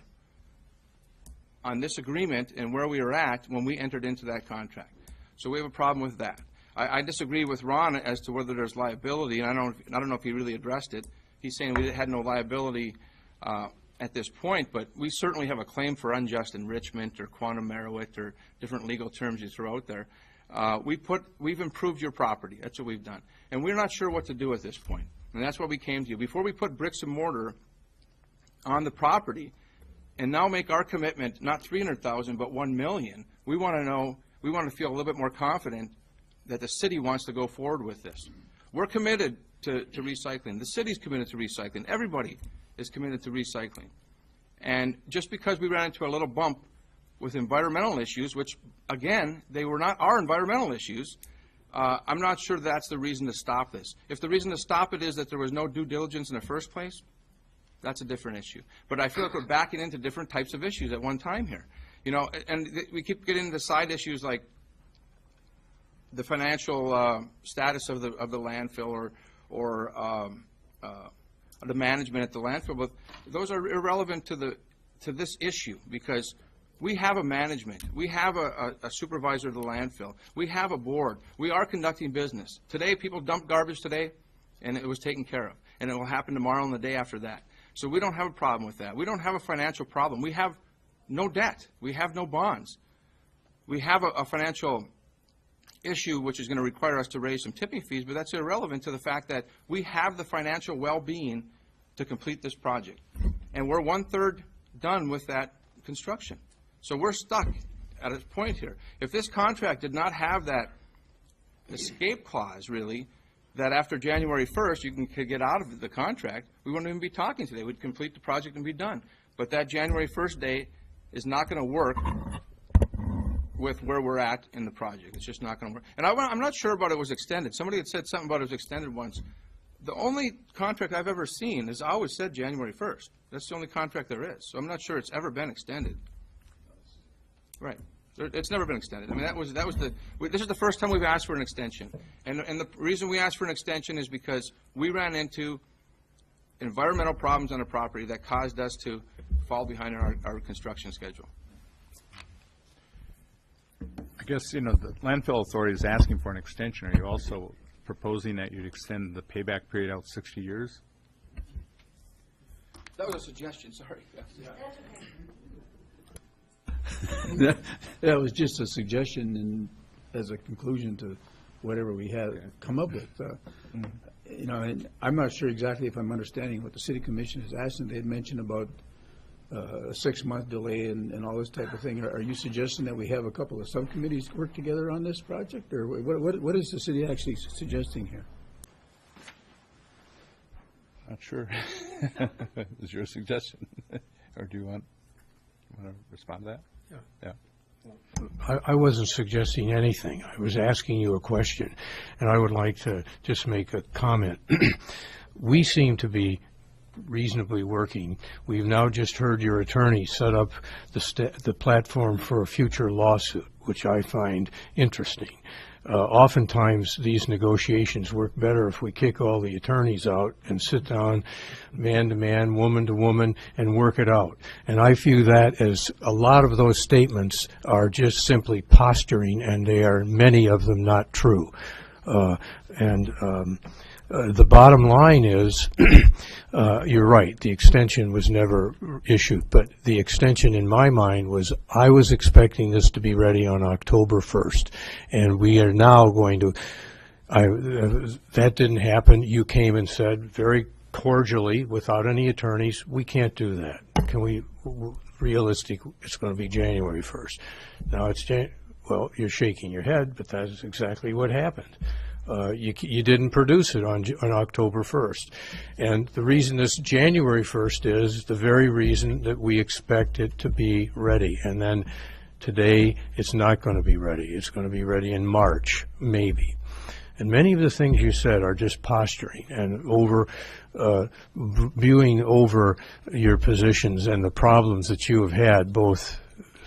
on this agreement and where we were at when we entered into that contract. So we have a problem with that. I disagree with Ron as to whether there's liability, and I don't know if he really addressed it. He's saying we had no liability at this point, but we certainly have a claim for unjust enrichment or quantum merit or different legal terms you throw out there. We've improved your property. That's what we've done. And we're not sure what to do at this point. And that's why we came to you. Before we put bricks and mortar on the property and now make our commitment not $300,000 but $1 million, we want to feel a little bit more confident that the city wants to go forward with this. We're committed to recycling. The city's committed to recycling. Everybody is committed to recycling. And just because we ran into a little bump with environmental issues, which, again, they were not our environmental issues, I'm not sure that's the reason to stop this. If the reason to stop it is that there was no due diligence in the first place, that's a different issue. But I feel like we're backing into different types of issues at one time here. And we keep getting into side issues like the financial status of the landfill or the management at the landfill, but those are irrelevant to this issue because we have a management. We have a supervisor of the landfill. We have a board. We are conducting business. Today, people dumped garbage today, and it was taken care of. And it will happen tomorrow and the day after that. So we don't have a problem with that. We don't have a financial problem. We have no debt. We have no bonds. We have a financial issue which is going to require us to raise some tipping fees, but that's irrelevant to the fact that we have the financial well-being to complete this project. And we're 1/3 done with that construction. So we're stuck at a point here. If this contract did not have that escape clause, really, that after January 1st you could get out of the contract, we wouldn't even be talking today. We'd complete the project and be done. But that January 1st date is not going to work with where we're at in the project. It's just not going to work. And I'm not sure about it was extended. Somebody had said something about it was extended once. The only contract I've ever seen has always said January 1st. That's the only contract there is. So I'm not sure it's ever been extended. Right. It's never been extended. I mean, this is the first time we've asked for an extension. And the reason we asked for an extension is because we ran into environmental problems on the property that caused us to fall behind our construction schedule. I guess, the landfill authority is asking for an extension. Are you also proposing that you'd extend the payback period out 60 years? That was a suggestion, sorry. Yeah. That was just a suggestion and as a conclusion to whatever we had come up with. And I'm not sure exactly if I'm understanding what the city commission is asking. They had mentioned about a 6-month delay and all this type of thing. Are you suggesting that we have a couple of subcommittees work together on this project, or what is the city actually suggesting here? Not sure. Is your suggestion, or do you want to respond to that? Yeah. I wasn't suggesting anything. I was asking you a question, and I would like to just make a comment. We seem to be reasonably working. We've now just heard your attorney set up the platform for a future lawsuit, which I find interesting. Oftentimes, these negotiations work better if we kick all the attorneys out and sit down man to man, woman to woman, and work it out. And I view that as a lot of those statements are just simply posturing, and they are, many of them, not true. The bottom line is, you're right, the extension was never issued, but the extension in my mind was, I was expecting this to be ready on October 1st, and we are now going to, that didn't happen. You came and said very cordially, without any attorneys, we can't do that. Can we, realistic, it's going to be January 1st. Now it's, well, you're shaking your head, but that's exactly what happened. You didn't produce it on October 1st. And the reason this January 1st is the very reason that we expect it to be ready. And then today, it's not going to be ready. It's going to be ready in March, maybe. And many of the things you said are just posturing and viewing over your positions and the problems that you have had, both.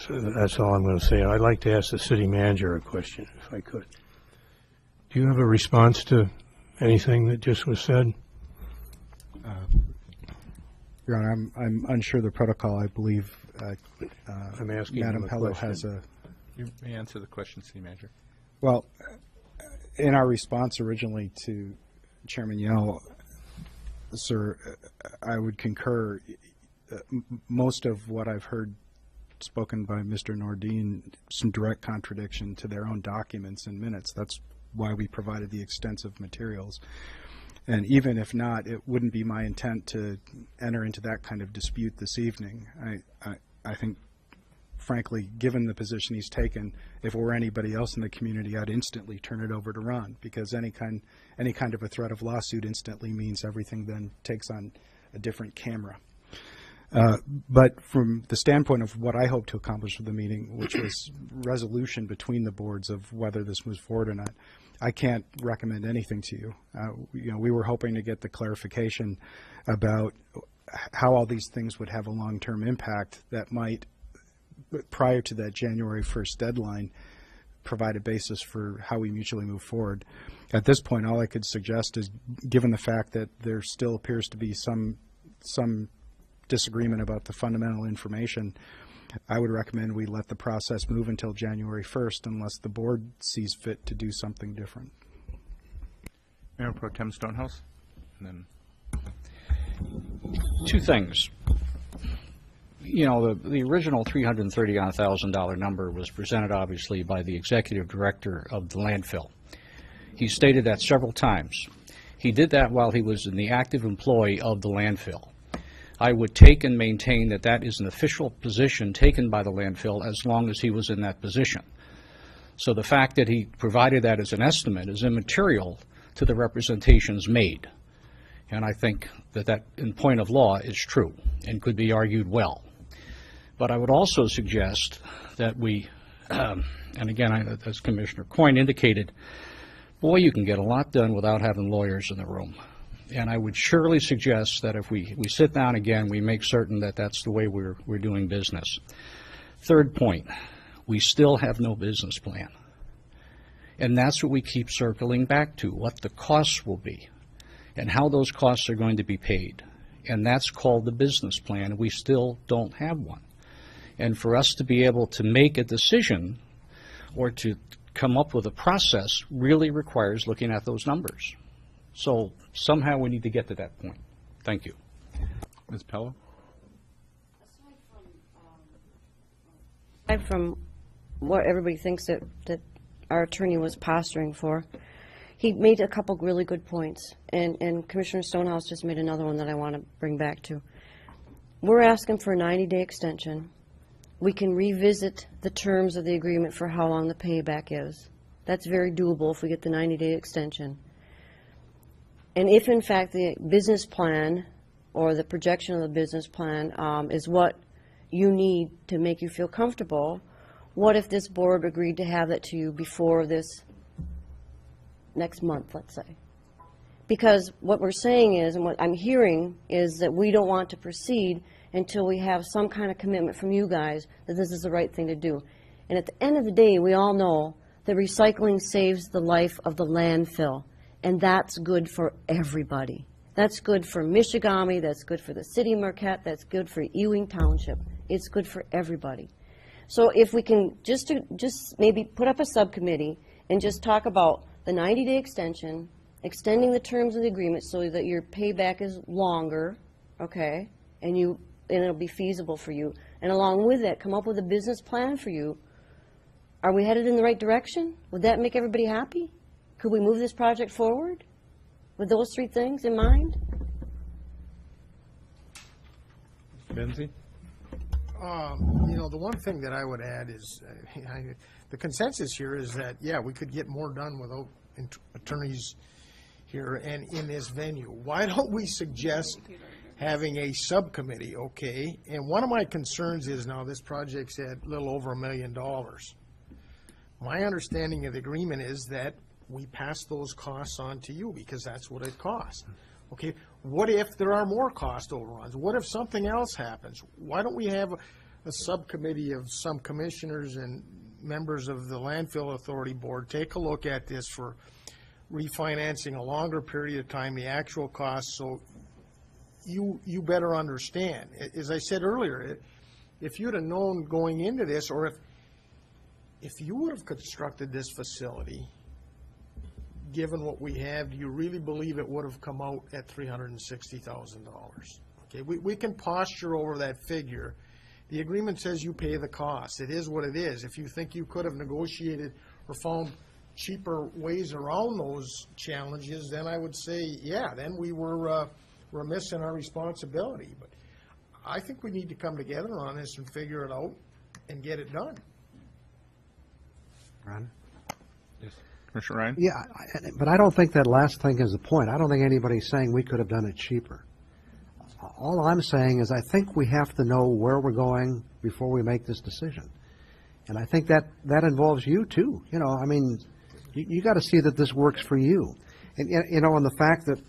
So that's all I'm going to say. I'd like to ask the city manager a question, if I could. Do you have a response to anything that just was said? Your Honor, I'm unsure of the protocol. I believe I'm asking Madam you a Pello question. has a... You may answer the question, City Manager. Well, in our response originally to Chairman Yell, sir, I would concur. Most of what I've heard spoken by Mr. Nordin, some direct contradiction to their own documents and minutes. That's why we provided the extensive materials. And even if not, it wouldn't be my intent to enter into that kind of dispute this evening. I think, frankly, given the position he's taken, if it were anybody else in the community, I'd instantly turn it over to Ron, because any kind of a threat of lawsuit instantly means everything then takes on a different camera. But from the standpoint of what I hope to accomplish with the meeting, which was resolution between the boards of whether this moves forward or not, I can't recommend anything to you. We were hoping to get the clarification about how all these things would have a long-term impact that might, prior to that January 1st deadline, provide a basis for how we mutually move forward. At this point, all I could suggest is, given the fact that there still appears to be some disagreement about the fundamental information, I would recommend we let the process move until January 1st unless the board sees fit to do something different. Mayor Pro Tem Stonehouse? And then two things. You know, the original $330,000 number was presented, obviously, by the executive director of the landfill. He stated that several times. He did that while he was in the active employ of the landfill. I would take and maintain that that is an official position taken by the landfill as long as he was in that position. So the fact that he provided that as an estimate is immaterial to the representations made. And I think that that, in point of law, is true and could be argued well. But I would also suggest that we, and again, as Commissioner Coyne indicated, boy, you can get a lot done without having lawyers in the room. And I would surely suggest that if we sit down again, we make certain that that's the way we're doing business. Third point, we still have no business plan. And that's what we keep circling back to, what the costs will be and how those costs are going to be paid. And that's called the business plan, and we still don't have one. And for us to be able to make a decision or to come up with a process really requires looking at those numbers. So somehow we need to get to that point. Thank you. Ms. Pello? Aside from what everybody thinks that our attorney was posturing for, he made a couple really good points, and Commissioner Stonehouse just made another one that I want to bring back to. We're asking for a 90-day extension. We can revisit the terms of the agreement for how long the payback is. That's very doable if we get the 90-day extension. And if, in fact, the business plan or the projection of the business plan is what you need to make you feel comfortable, What if this board agreed to have that to you before this next month, let's say? Because what we're saying is, and what I'm hearing, is that we don't want to proceed until we have some kind of commitment from you guys that this is the right thing to do. And at the end of the day, we all know that recycling saves the life of the landfill, and that's good for everybody. That's good for Michigami, that's good for the city of Marquette, that's good for Ewing Township. It's good for everybody. So if we can just maybe put up a subcommittee and just talk about the 90-day extension, extending the terms of the agreement so that your payback is longer, okay, and it'll be feasible for you. And along with that, come up with a business plan for you. Are we headed in the right direction? Would that make everybody happy? Could we move this project forward with those three things in mind? Benzie? The one thing that I would add is the consensus here is that, yeah, we could get more done without attorneys here and in this venue. Why don't we suggest having a subcommittee, okay? And one of my concerns is now this project's at a little over $1 million. My understanding of the agreement is that we pass those costs on to you because that's what it costs. Okay, what if there are more cost overruns? What if something else happens? Why don't we have a subcommittee of some commissioners and members of the Landfill Authority Board take a look at this for refinancing a longer period of time, the actual costs, so you better understand. As I said earlier, if you'd have known going into this, or if you would have constructed this facility, given what we have, do you really believe it would have come out at $360,000? Okay, we can posture over that figure. The agreement says you pay the cost. It is what it is. If you think you could have negotiated or found cheaper ways around those challenges, then I would say, yeah, then we were remiss in our responsibility. But I think we need to come together on this and figure it out and get it done. Ron? Yes. Commissioner Ryan? Yeah, but I don't think that last thing is the point. I don't think anybody's saying we could have done it cheaper. All I'm saying is I think we have to know where we're going before we make this decision. And I think that involves you too. I mean, you got to see that this works for you. And, and the fact that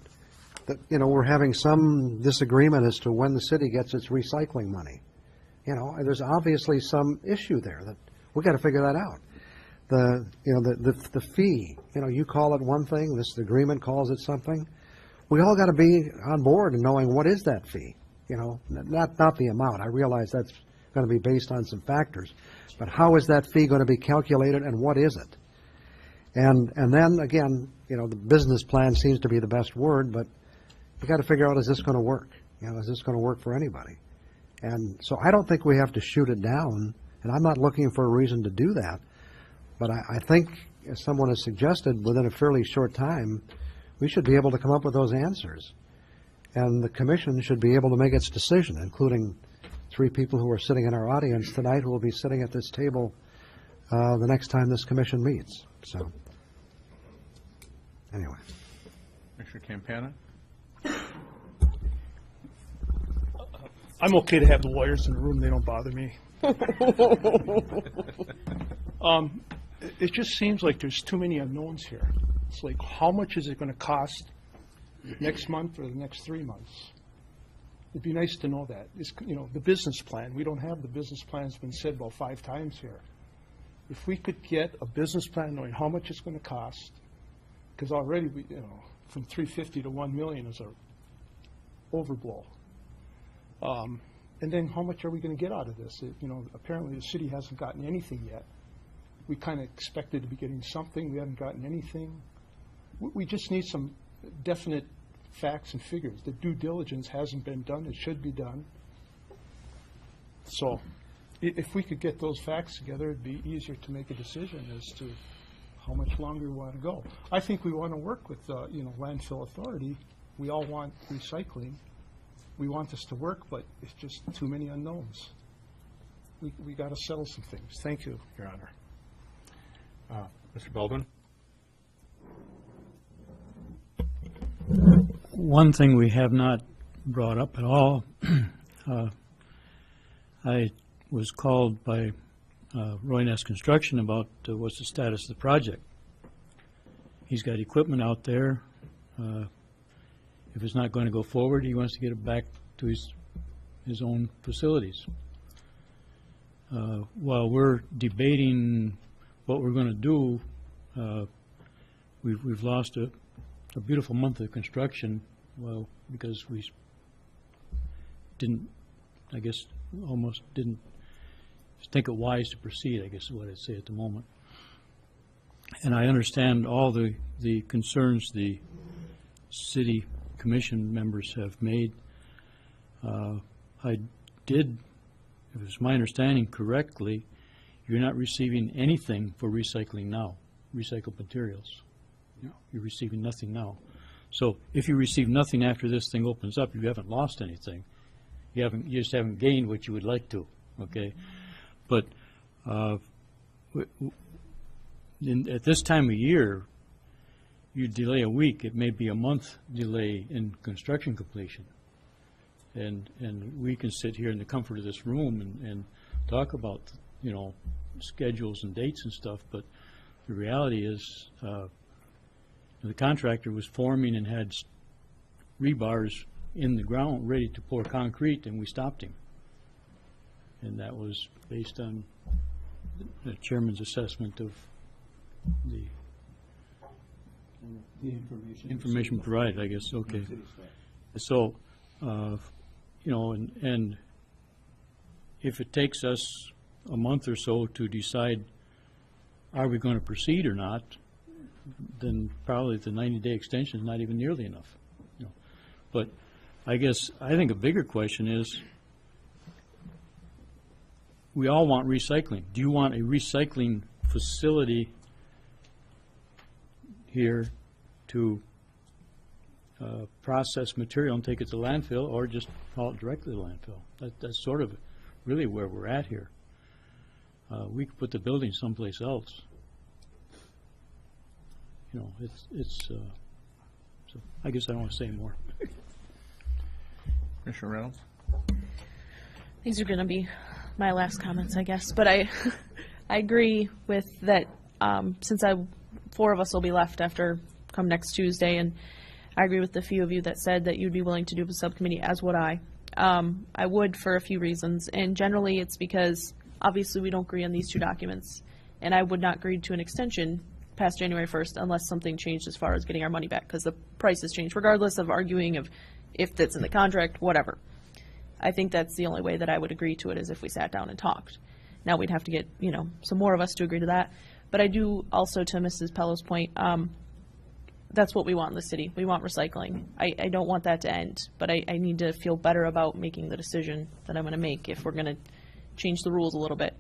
we're having some disagreement as to when the city gets its recycling money. There's obviously some issue there that we got to figure that out. The fee, you call it one thing, this agreement calls it something. We all got to be on board and knowing what is that fee, not the amount. I realize that's going to be based on some factors, but how is that fee going to be calculated and what is it? And then again, the business plan seems to be the best word, but you got to figure out, is this going to work? Is this going to work for anybody? And so I don't think we have to shoot it down, and I'm not looking for a reason to do that. But I think, as someone has suggested, within a fairly short time, we should be able to come up with those answers. And the commission should be able to make its decision, including 3 people who are sitting in our audience tonight who will be sitting at this table the next time this commission meets. So, anyway. Commissioner Campana? I'm okay to have the lawyers in the room. They don't bother me. It just seems like there's too many unknowns here. It's like, how much is it going to cost next month or the next 3 months? It'd be nice to know that. The business plan. We don't have the business plan. It's been said about 5 times here. If we could get a business plan knowing how much it's going to cost, because already from 350 to 1 million is a overblow. And then how much are we going to get out of this? Apparently the city hasn't gotten anything yet. We kind of expected to be getting something. We haven't gotten anything. We just need some definite facts and figures. The due diligence hasn't been done. It should be done. So if we could get those facts together, it'd be easier to make a decision as to how much longer we want to go. I think we want to work with Landfill Authority. We all want recycling. We want this to work, but it's just too many unknowns. We got to settle some things. Thank you, Your Honor. Mr. Baldwin? One thing we have not brought up at all, I was called by Roy Ness Construction about what's the status of the project. He's got equipment out there. If it's not going to go forward, he wants to get it back to his own facilities. While we're debating what we're going to do, we've lost a beautiful month of construction, well, because we didn't, I guess, almost didn't think it wise to proceed, I guess is what I'd say at the moment. And I understand all the concerns the city commission members have made. I did, if it's my understanding correctly, you're not receiving anything for recycling now, recycled materials. No. You're receiving nothing now. So if you receive nothing after this thing opens up, you haven't lost anything. You just haven't gained what you would like to, okay? But at this time of year, you delay a week, it may be a month delay in construction completion. And we can sit here in the comfort of this room and talk about, you know, schedules and dates and stuff, but the reality is the contractor was forming and had rebars in the ground ready to pour concrete, and we stopped him. And that was based on the chairman's assessment of the information provided, I guess. Okay. So, you know, and if it takes us a month or so to decide are we going to proceed or not, then probably the 90-day extension is not even nearly enough. You know. But I think a bigger question is, we all want recycling. Do you want a recycling facility here to process material and take it to landfill, or just haul it directly to landfill? That's sort of really where we're at here. We could put the building someplace else. You know, so I guess I don't want to say more. Commissioner Reynolds? These are going to be my last comments, I guess. But I agree with that, since 4 of us will be left after come next Tuesday, and I agree with the few of you that said that you'd be willing to do a subcommittee, as would I. I would for a few reasons, and generally it's because obviously we don't agree on these 2 documents, and I would not agree to an extension past January 1st unless something changed as far as getting our money back, because the prices changed, regardless of arguing of if that's in the contract, whatever. I think that's the only way that I would agree to it, is if we sat down and talked. Now we'd have to get, you know, some more of us to agree to that. But I do also, to Mrs. Pello's point, that's what we want in the city. We want recycling. I don't want that to end, but I need to feel better about making the decision that I'm going to make if we're going to change the rules a little bit.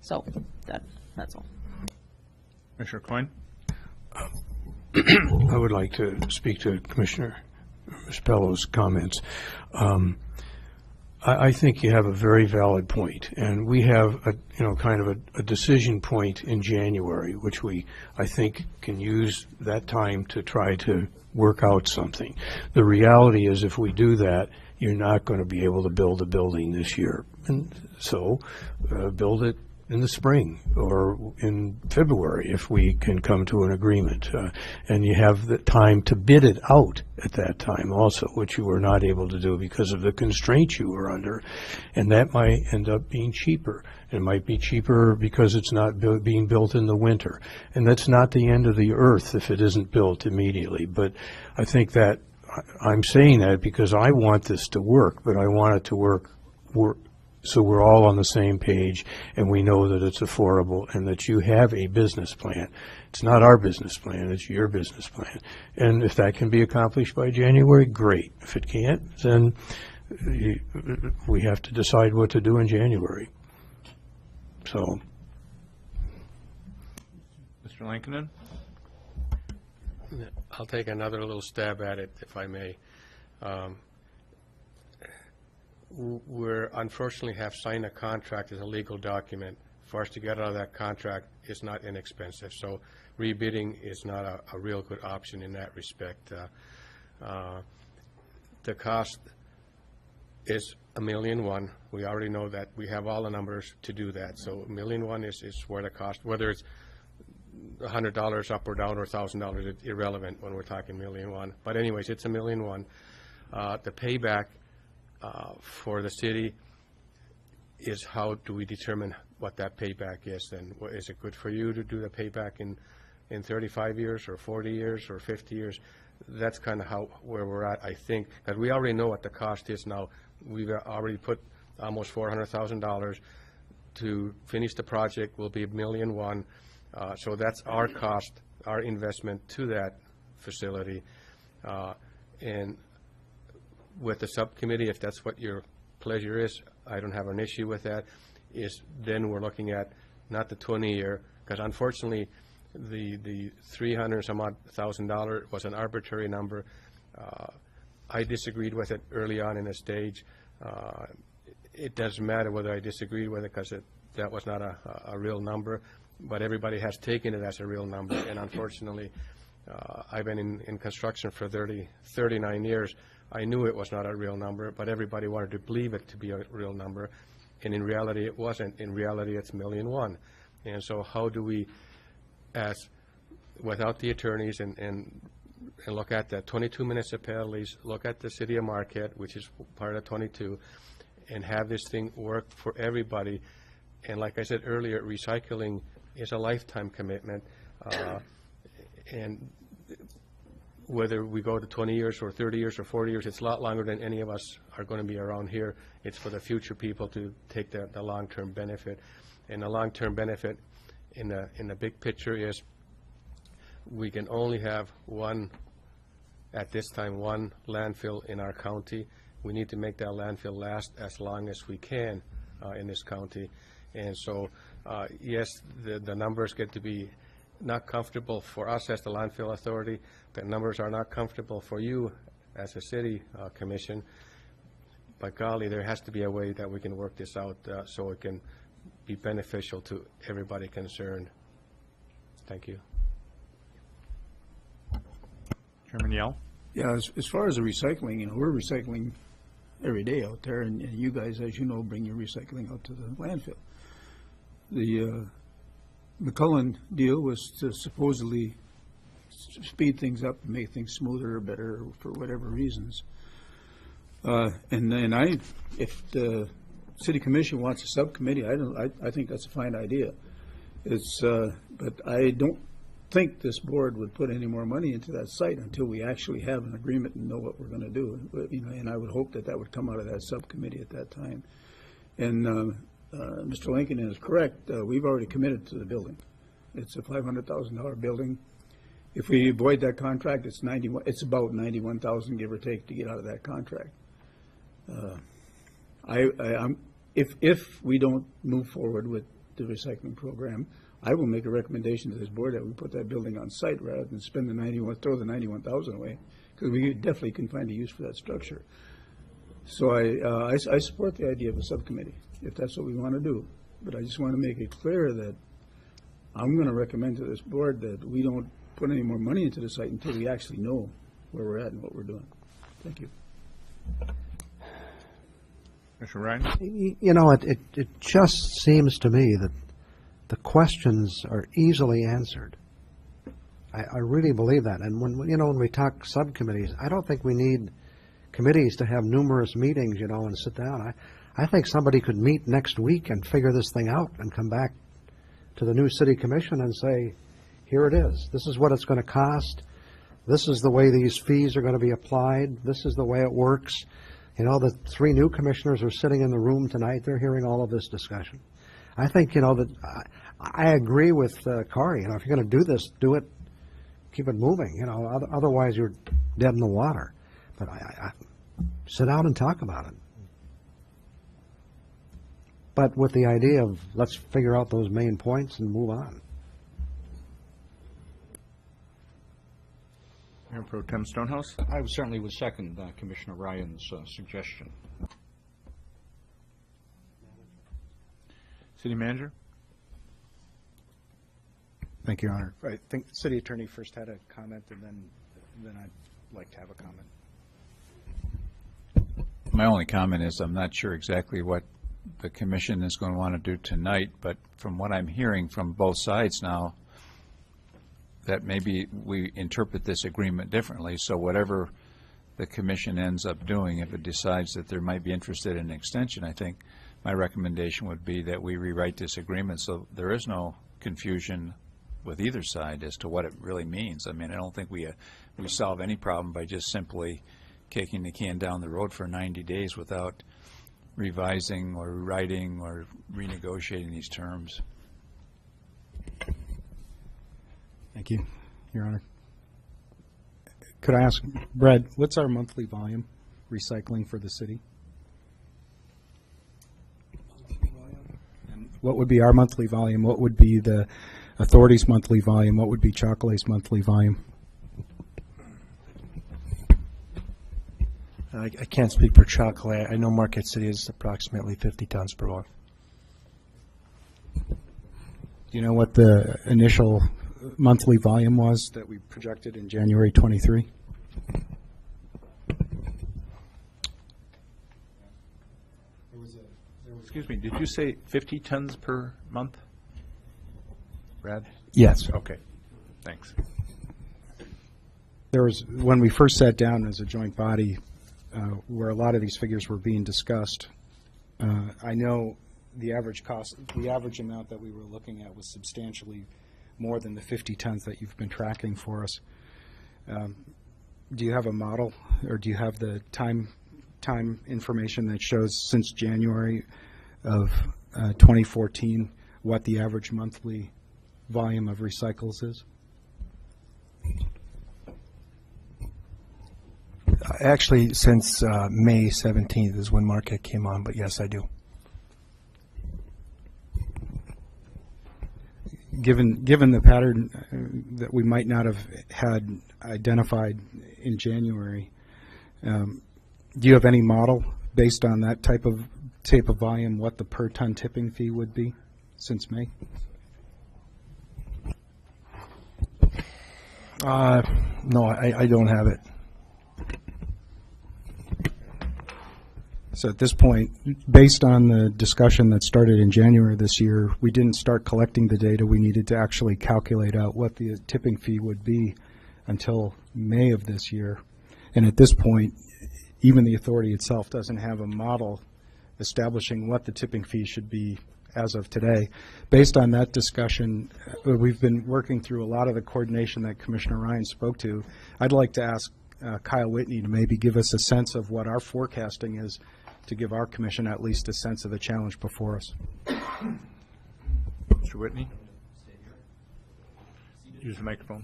So that's all. Commissioner Coyne? I would like to speak to Commissioner Pello's comments. I think you have a very valid point, and we have kind of a decision point in January, which I think can use that time to try to work out something. The reality is, if we do that, you're not going to be able to build a building this year, and so build it in the spring or in February if we can come to an agreement. And you have the time to bid it out at that time also, which you were not able to do because of the constraints you were under. And that might end up being cheaper. It might be cheaper because it's not being built in the winter. And that's not the end of the earth if it isn't built immediately. But I think that I'm saying that because I want this to work, but I want it to work so we're all on the same page and we know that it's affordable and that you have a business plan. It's not our business plan, it's your business plan. And if that can be accomplished by January, great. If it can't, then we have to decide what to do in January. So. Mr. Lankinen? I'll take another little stab at it, if I may. We unfortunately have signed a contract as a legal document. For us to get out of that contract is not inexpensive. So rebidding is not a real good option in that respect. The cost is $1,000,001. We already know that. We have all the numbers to do that. So $1,000,001 is where the cost, whether it's $100 up or down or $1,000, it's irrelevant when we're talking $1,000,001. But anyways, it's $1,000,001. The payback for the city is how do we determine what that payback is? And is it good for you to do the payback in 35 years or 40 years or 50 years? That's kind of where we're at, I think. That we already know what the cost is now. We've already put almost $400,000 to finish the project. Will be $1,000,001. So that's our cost, our investment to that facility. And with the subcommittee, if that's what your pleasure is, I don't have an issue with that. Then we're looking at not the 20-year, because unfortunately the $300,000 was an arbitrary number. I disagreed with it early on in the stage. It doesn't matter whether I disagreed with it, because that was not a real number, but everybody has taken it as a real number. And unfortunately, I've been in construction for 39 years. I knew it was not a real number, but everybody wanted to believe it to be a real number. And in reality, it wasn't. In reality, it's $1,000,001. And so how do we, without the attorneys, and look at the 22 municipalities, look at the city of Marquette, which is part of 22, and have this thing work for everybody. And like I said earlier, recycling is a lifetime commitment. And whether we go to 20 years or 30 years or 40 years, it's a lot longer than any of us are going to be around here. It's for the future people to take the long-term benefit. And the long-term benefit in the big picture is we can only have at this time, one landfill in our county. We need to make that landfill last as long as we can in this county. And so, yes, the numbers get to be not comfortable for us as the landfill authority. The numbers are not comfortable for you as a city commission. But golly, there has to be a way that we can work this out so it can be beneficial to everybody concerned. Thank you. Chairman Yell? Yeah, as far as the recycling, we're recycling every day out there, and you guys, as you know, bring your recycling out to the landfill. The McCullen deal was to supposedly speed things up, make things smoother or better for whatever reasons. And then if the city commission wants a subcommittee, I think that's a fine idea. But I don't think this board would put any more money into that site until we actually have an agreement and know what we're going to do. And I would hope that would come out of that subcommittee at that time. And Mr. Lincoln is correct. We've already committed to the building. It's a $500,000 building. If we avoid that contract, it's about $91,000, give or take, to get out of that contract. If we don't move forward with the recycling program, I will make a recommendation to this board that we put that building on site rather than spend throw the $91,000 away, because we definitely can find a use for that structure. So I support the idea of a subcommittee, if that's what we want to do. But I just want to make it clear that I'm going to recommend to this board that we don't put any more money into the site until we actually know where we're at and what we're doing. Thank you. Mr. Ryan? It just seems to me that the questions are easily answered. I really believe that. And when we talk subcommittees, I don't think we need committees to have numerous meetings, and sit down. I think somebody could meet next week and figure this thing out and come back to the new city commission and say, here it is. This is what it's going to cost. This is the way these fees are going to be applied. This is the way it works. The 3 new commissioners are sitting in the room tonight. They're hearing all of this discussion. I think, that I agree with Corey. If you're going to do this, do it, keep it moving. Otherwise you're dead in the water. But I sit down and talk about it. But with the idea of let's figure out those main points and move on. Mayor Pro Tem Stonehouse? I certainly would second Commissioner Ryan's suggestion. City Manager? Thank you, Your Honor. I think the city attorney first had a comment, and then I'd like to have a comment. My only comment is I'm not sure exactly what the commission is going to want to do tonight, but from what I'm hearing from both sides now, that maybe we interpret this agreement differently. So whatever the commission ends up doing, if it decides that there might be interested in an extension, I think my recommendation would be that we rewrite this agreement so there is no confusion with either side as to what it really means. I mean, I don't think we solve any problem by just simply kicking the can down the road for 90 days without revising or rewriting or renegotiating these terms. Thank you, Your Honor. Could I ask, Brad, what's our monthly volume recycling for the city? And what would be our monthly volume? What would be the authority's monthly volume? What would be Chocolate's monthly volume? I can't speak for Chocolate. I know Marquette City is approximately 50 tons per month. Do you know what the initial monthly volume was that we projected in January 23? Excuse me, did you say 50 tons per month, Brad? Yes. Okay, thanks. There was, when we first sat down as a joint body, where a lot of these figures were being discussed, I know the average cost, the average amount that we were looking at was substantially more than the 50 tons that you've been tracking for us. Do you have a model, or do you have the time information that shows since January of 2014 what the average monthly volume of recycles is? Actually, since May 17th is when Marquette came on, but yes, I do. Given the pattern that we might not have had identified in January, do you have any model based on that type of volume what the per ton tipping fee would be since May? No, I don't have it. So at this point, based on the discussion that started in January this year, we didn't start collecting the data. We needed to actually calculate out what the tipping fee would be until May of this year. And at this point, even the authority itself doesn't have a model establishing what the tipping fee should be as of today. Based on that discussion, we've been working through a lot of the coordination that Commissioner Ryan spoke to. I'd like to ask Kyle Whitney to maybe give us a sense of what our forecasting is, to give our commission at least a sense of the challenge before us. Mr. Whitney? Use the microphone.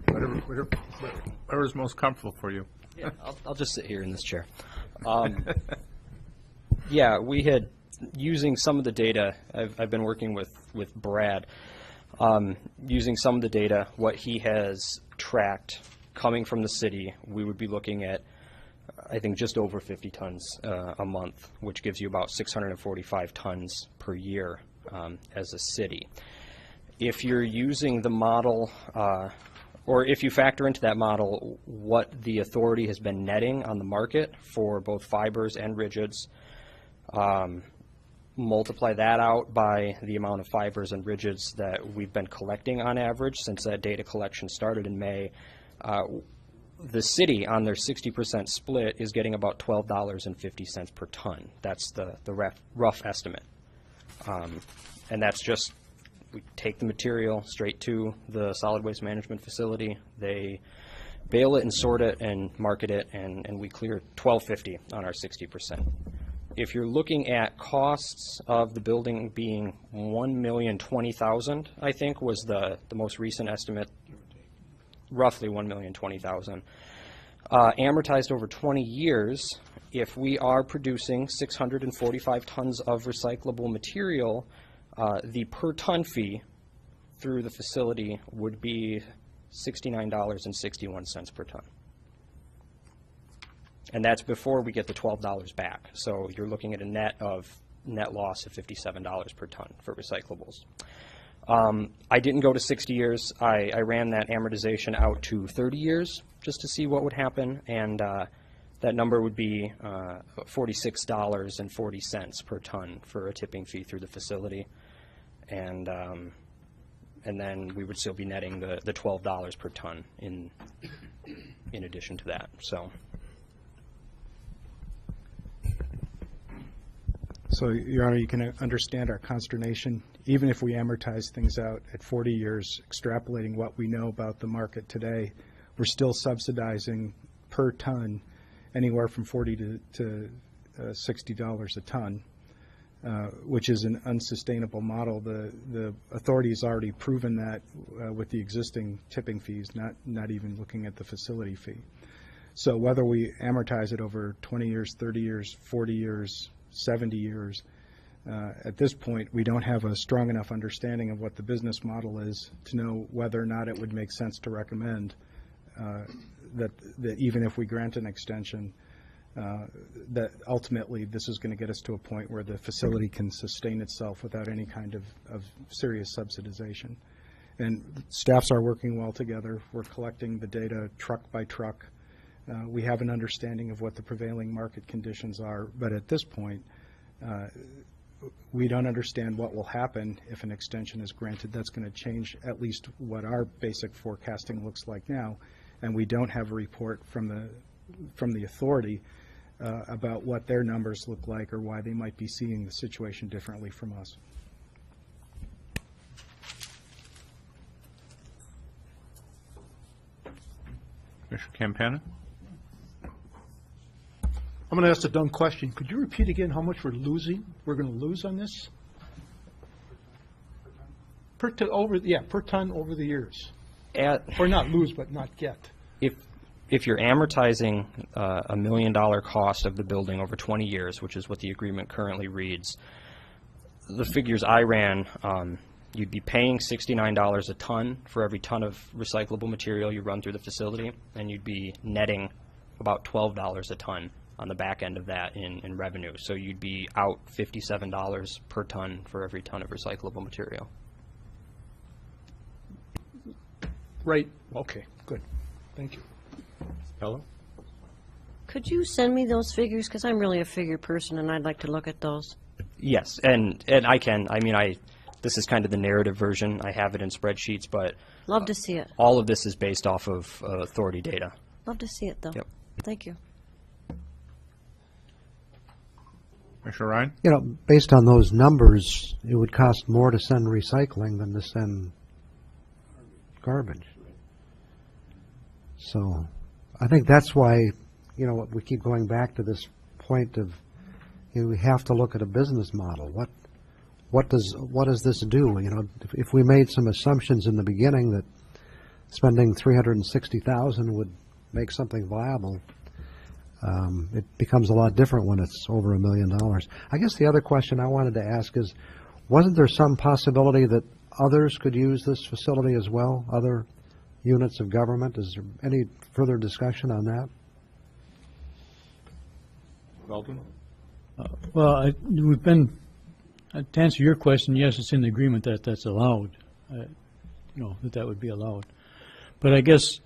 Whatever is most comfortable for you. Yeah, I'll just sit here in this chair. Yeah, we had, using some of the data, I've been working with Brad, using some of the data, what he has tracked coming from the city, we would be looking at, I think, just over 50 tons a month, which gives you about 645 tons per year as a city. If you're using the model, or if you factor into that model what the authority has been netting on the market for both fibers and rigids, multiply that out by the amount of fibers and rigids that we've been collecting on average since that data collection started in May, the city on their 60% split is getting about $12.50 per ton. That's the rough estimate. And that's just, we take the material straight to the solid waste management facility. They bale it and sort it and market it, and we clear $12.50 on our 60%. If you're looking at costs of the building being $1,020,000, I think was the most recent estimate, roughly $1,020,000. Amortized over 20 years, if we are producing 645 tons of recyclable material, the per ton fee through the facility would be $69.61 per ton. And that's before we get the $12 back. So you're looking at a net loss of $57 per ton for recyclables. I didn't go to 60 years. I ran that amortization out to 30 years just to see what would happen. And That number would be $46.40 per ton for a tipping fee through the facility, and then we would still be netting the $12 per ton in addition to that. So, Your Honor, you can understand our consternation. Even if we amortize things out at 40 years, extrapolating what we know about the market today, we're still subsidizing per ton anywhere from $40 to $60 a ton, which is an unsustainable model. The authority has already proven that with the existing tipping fees, not even looking at the facility fee. So whether we amortize it over 20 years, 30 years, 40 years, 70 years, at this point, we don't have a strong enough understanding of what the business model is to know whether or not it would make sense to recommend that even if we grant an extension, that ultimately this is going to get us to a point where the facility can sustain itself without any kind of serious subsidization. And staffs are working well together. We're collecting the data truck by truck. We have an understanding of what the prevailing market conditions are, but at this point, we don't understand what will happen if an extension is granted. That's going to change at least what our basic forecasting looks like now, and we don't have a report from the authority about what their numbers look like or why they might be seeing the situation differently from us. Commissioner Campana? I'm going to ask a dumb question. Could you repeat again how much we're going to lose on this? Per ton over the years. Or not lose, but not get. If you're amortizing $1 million cost of the building over 20 years, which is what the agreement currently reads, the figures I ran, you'd be paying $69 a ton for every ton of recyclable material you run through the facility, and you'd be netting about $12 a ton on the back end of that in revenue. So you'd be out $57 per ton for every ton of recyclable material. Right. Okay, good. Thank you. Hello? Could you send me those figures? Because I'm really a figure person, and I'd like to look at those. Yes, and I can. I mean, this is kind of the narrative version. I have it in spreadsheets, but love to see it. All of this is based off of authority data. Love to see it, though. Yep. Thank you. Commissioner Ryan? You know, based on those numbers, it would cost more to send recycling than to send garbage. So I think that's why, you know, we keep going back to this point of, you know, we have to look at a business model. What does this do? You know, if we made some assumptions in the beginning that spending $360,000 would make something viable, it becomes a lot different when it's over $1 million. I guess the other question I wanted to ask is, wasn't there some possibility that others could use this facility as well, other units of government? Is there any further discussion on that? Weldon? Well, we've been, to answer your question, yes, it's in the agreement that that's allowed, that would be allowed. But I guess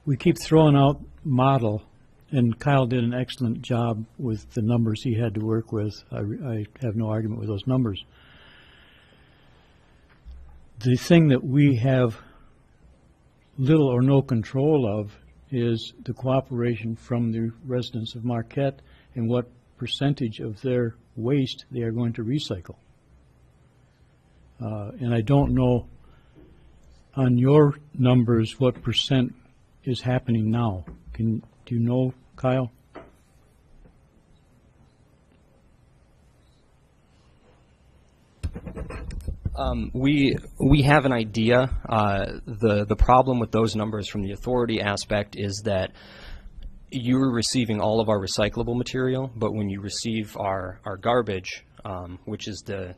we keep throwing out model, and Kyle did an excellent job with the numbers he had to work with. I have no argument with those numbers. The thing that we have little or no control of is the cooperation from the residents of Marquette and what percentage of their waste they are going to recycle. And I don't know on your numbers what percent is happening now. Do you know, Kyle? We have an idea. The problem with those numbers from the authority aspect is that you are receiving all of our recyclable material, but when you receive our garbage, which is the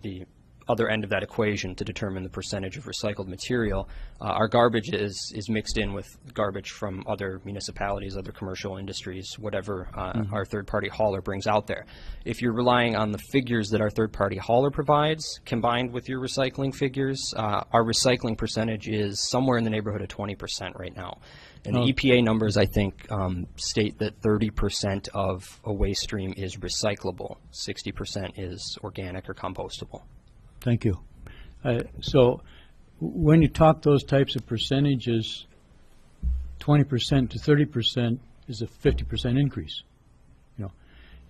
other end of that equation to determine the percentage of recycled material. Our garbage is mixed in with garbage from other municipalities, other commercial industries, whatever our third-party hauler brings out there. If you're relying on the figures that our third-party hauler provides, combined with your recycling figures, our recycling percentage is somewhere in the neighborhood of 20% right now. And the EPA numbers, I think, state that 30% of a waste stream is recyclable, 60% is organic or compostable. Thank you. So when you talk those types of percentages, 20% to 30% is a 50% increase. You know,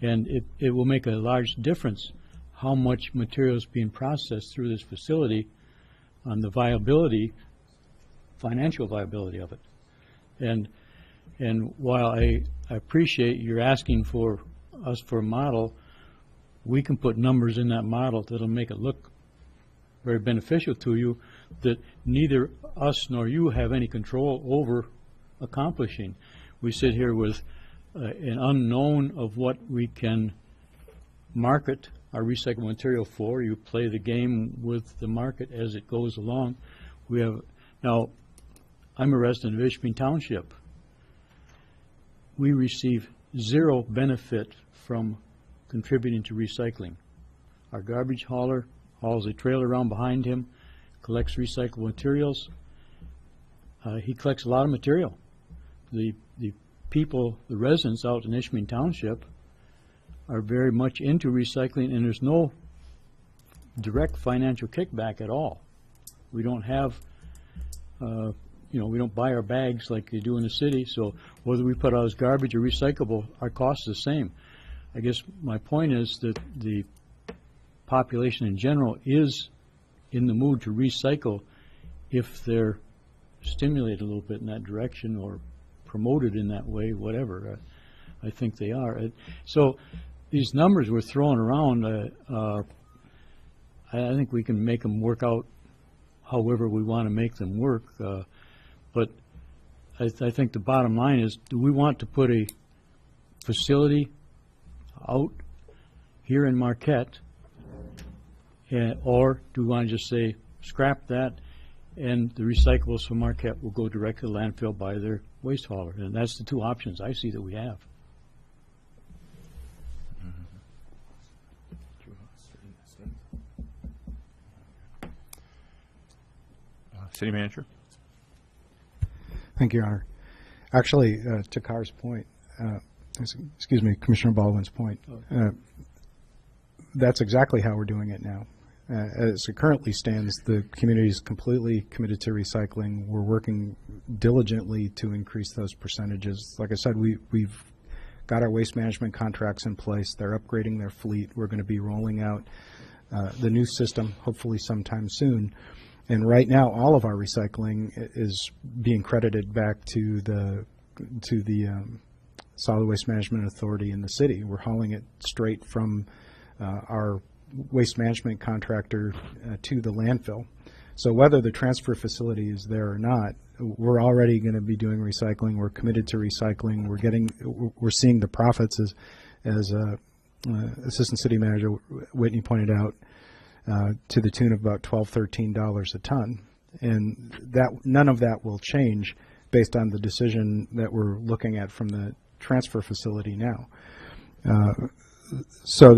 and it will make a large difference how much material is being processed through this facility on the viability, financial viability of it. And while I appreciate you're asking for us for a model, we can put numbers in that model that'll make it look very beneficial to you that neither us nor you have any control over accomplishing. We sit here with an unknown of what we can market our recycled material for. You play the game with the market as it goes along. We have now. I'm a resident of Ishpeming Township. We receive zero benefit from contributing to recycling. Our garbage hauler hauls a trailer around behind him, collects recyclable materials. He collects a lot of material. The people, the residents out in Ishpeming Township are very much into recycling, and there's no direct financial kickback at all. We don't have you know, we don't buy our bags like they do in the city, so whether we put out as garbage or recyclable, our cost is the same. I guess my point is that the population in general is in the mood to recycle if they're stimulated a little bit in that direction or promoted in that way, whatever. I think they are. So these numbers we're throwing around, I think we can make them work out however we want to make them work. But I think the bottom line is, do we want to put a facility out here in Marquette, or do we want to just say, scrap that, and the recyclables from Marquette will go direct to the landfill by their waste hauler? And that's the two options I see that we have. City Manager. Thank you, Your Honor. Actually, to Carr's point, excuse me, Commissioner Baldwin's point, that's exactly how we're doing it now. As it currently stands, the community is completely committed to recycling. We're working diligently to increase those percentages. Like I said, we've got our waste management contracts in place. They're upgrading their fleet. We're going to be rolling out the new system, hopefully sometime soon. And right now, all of our recycling is being credited back to the Solid Waste Management Authority in the city. We're hauling it straight from our waste management contractor to the landfill. So whether the transfer facility is there or not, we're already going to be doing recycling. We're committed to recycling. We're seeing the profits, as Assistant City Manager Whitney pointed out, to the tune of about $12, $13 a ton. And that none of that will change based on the decision that we're looking at from the transfer facility now. So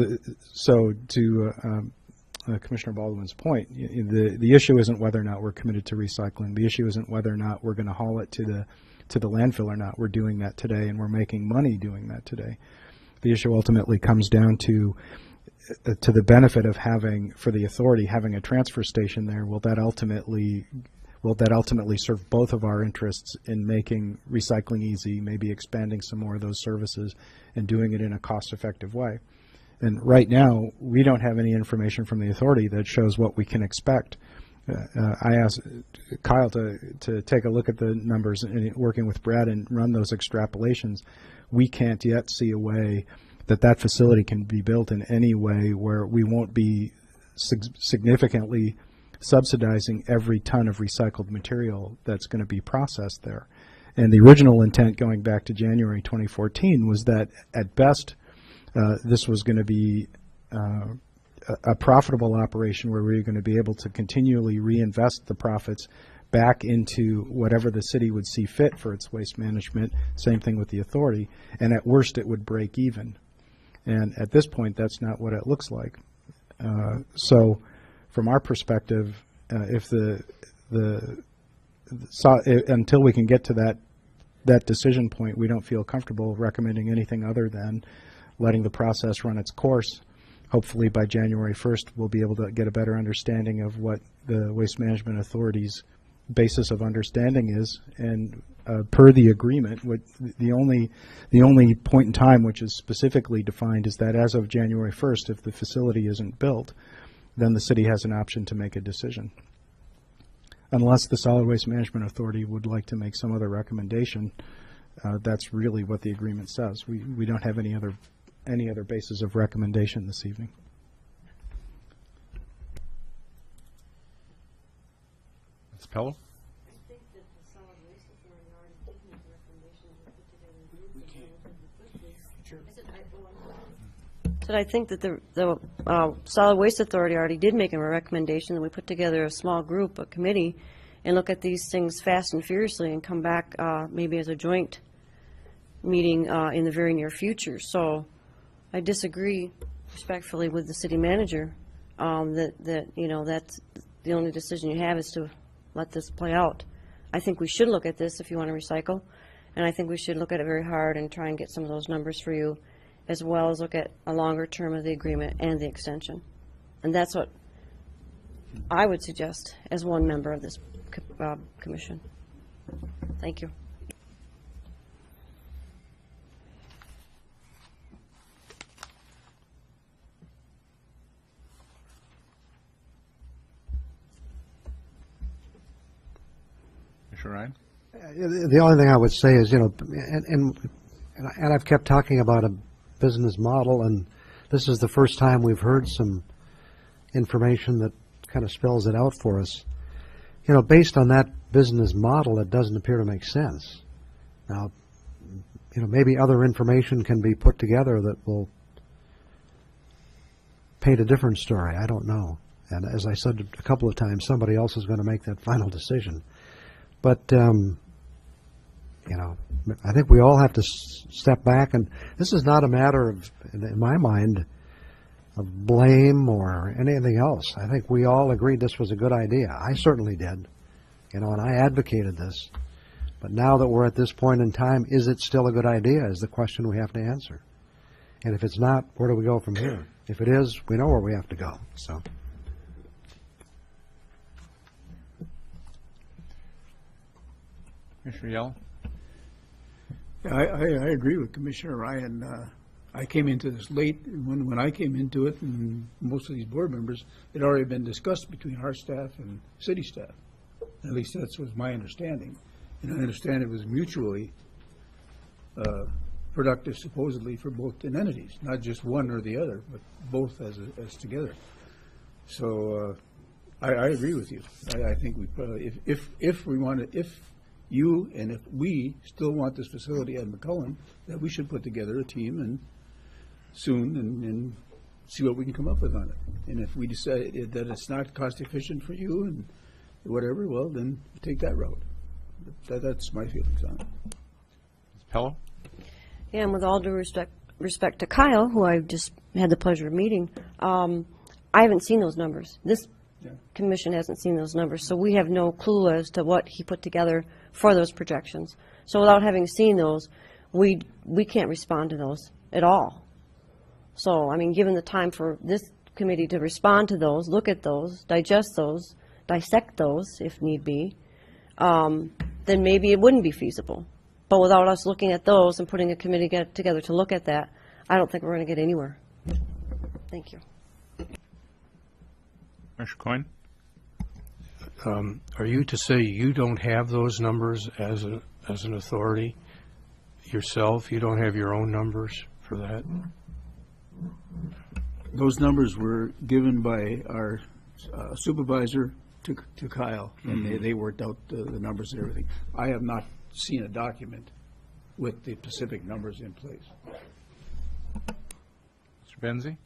to Commissioner Baldwin's point, the issue isn't whether or not we're committed to recycling. The issue isn't whether or not we're going to haul it to the landfill or not. We're doing that today, and we're making money doing that today. The issue ultimately comes down to the benefit of having, for the authority, having a transfer station there. Will that ultimately serve both of our interests in making recycling easy, maybe expanding some more of those services and doing it in a cost-effective way? And right now, we don't have any information from the authority that shows what we can expect. I asked Kyle to take a look at the numbers and working with Brad and run those extrapolations. We can't yet see a way that facility can be built in any way where we won't be significantly subsidizing every ton of recycled material that's going to be processed there. And the original intent going back to January 2014 was that at best this was going to be a profitable operation where we're going to be able to continually reinvest the profits back into whatever the city would see fit for its waste management. Same thing with the authority. And at worst, it would break even. And at this point, that's not what it looks like. So from our perspective, if until we can get to that decision point, we don't feel comfortable recommending anything other than letting the process run its course. Hopefully by January 1st, we'll be able to get a better understanding of what the Waste Management Authority's basis of understanding is. And per the agreement, the only point in time which is specifically defined is that as of January 1st, if the facility isn't built, then the city has an option to make a decision. Unless the Solid Waste Management Authority would like to make some other recommendation, that's really what the agreement says. We don't have any other basis of recommendation this evening. Ms. Pello? But I think that the Solid Waste Authority already did make a recommendation, and we put together a small group, a committee, and look at these things fast and furiously and come back maybe as a joint meeting in the very near future. So I disagree respectfully with the city manager that you know, that's the only decision you have is to let this play out. I think we should look at this if you want to recycle, and I think we should look at it very hard and try and get some of those numbers for you, as well as look at a longer term of the agreement and the extension. And that's what I would suggest as one member of this commission. Thank you. Commissioner Ryan? The only thing I would say is, you know, and I've kept talking about a business model, and this is the first time we've heard some information that kind of spells it out for us. You know, based on that business model, it doesn't appear to make sense. Now, you know, maybe other information can be put together that will paint a different story. I don't know. And as I said a couple of times, somebody else is going to make that final decision. But, you know, I think we all have to step back, and this is not a matter of, in my mind, of blame or anything else. I think we all agreed this was a good idea. I certainly did, you know, and I advocated this. But now that we're at this point in time, is it still a good idea is the question we have to answer. And if it's not, where do we go from here? If it is, we know where we have to go. So. Commissioner Yell? I agree with Commissioner Ryan. I came into this late. When I came into it, and most of these board members, it had already been discussed between our staff and city staff. At least that was my understanding. And I understand it was mutually productive, supposedly, for both entities, not just one or the other, but both as together. So I agree with you. I think we probably, if we want to, if you and if we still want this facility at McCullen, that we should put together a team and soon and see what we can come up with on it. And if we decide that it's not cost efficient for you and whatever, well, then take that route. That's my feelings on it. Ms. Pello? Yeah, and with all due respect to Kyle, who I've just had the pleasure of meeting, I haven't seen those numbers. This commission hasn't seen those numbers, so we have no clue as to what he put together for those projections. So without having seen those, we can't respond to those at all. So, I mean, given the time for this committee to respond to those, look at those, digest those, dissect those if need be, then maybe it wouldn't be feasible. But without us looking at those and putting a committee together to look at that, I don't think we're going to get anywhere. Thank you. Commissioner Coyne? Are you to say you don't have those numbers as an authority yourself? You don't have your own numbers for that? Those numbers were given by our supervisor to Kyle, and they worked out the numbers and everything. I have not seen a document with the specific numbers in place. Mr. Benzie?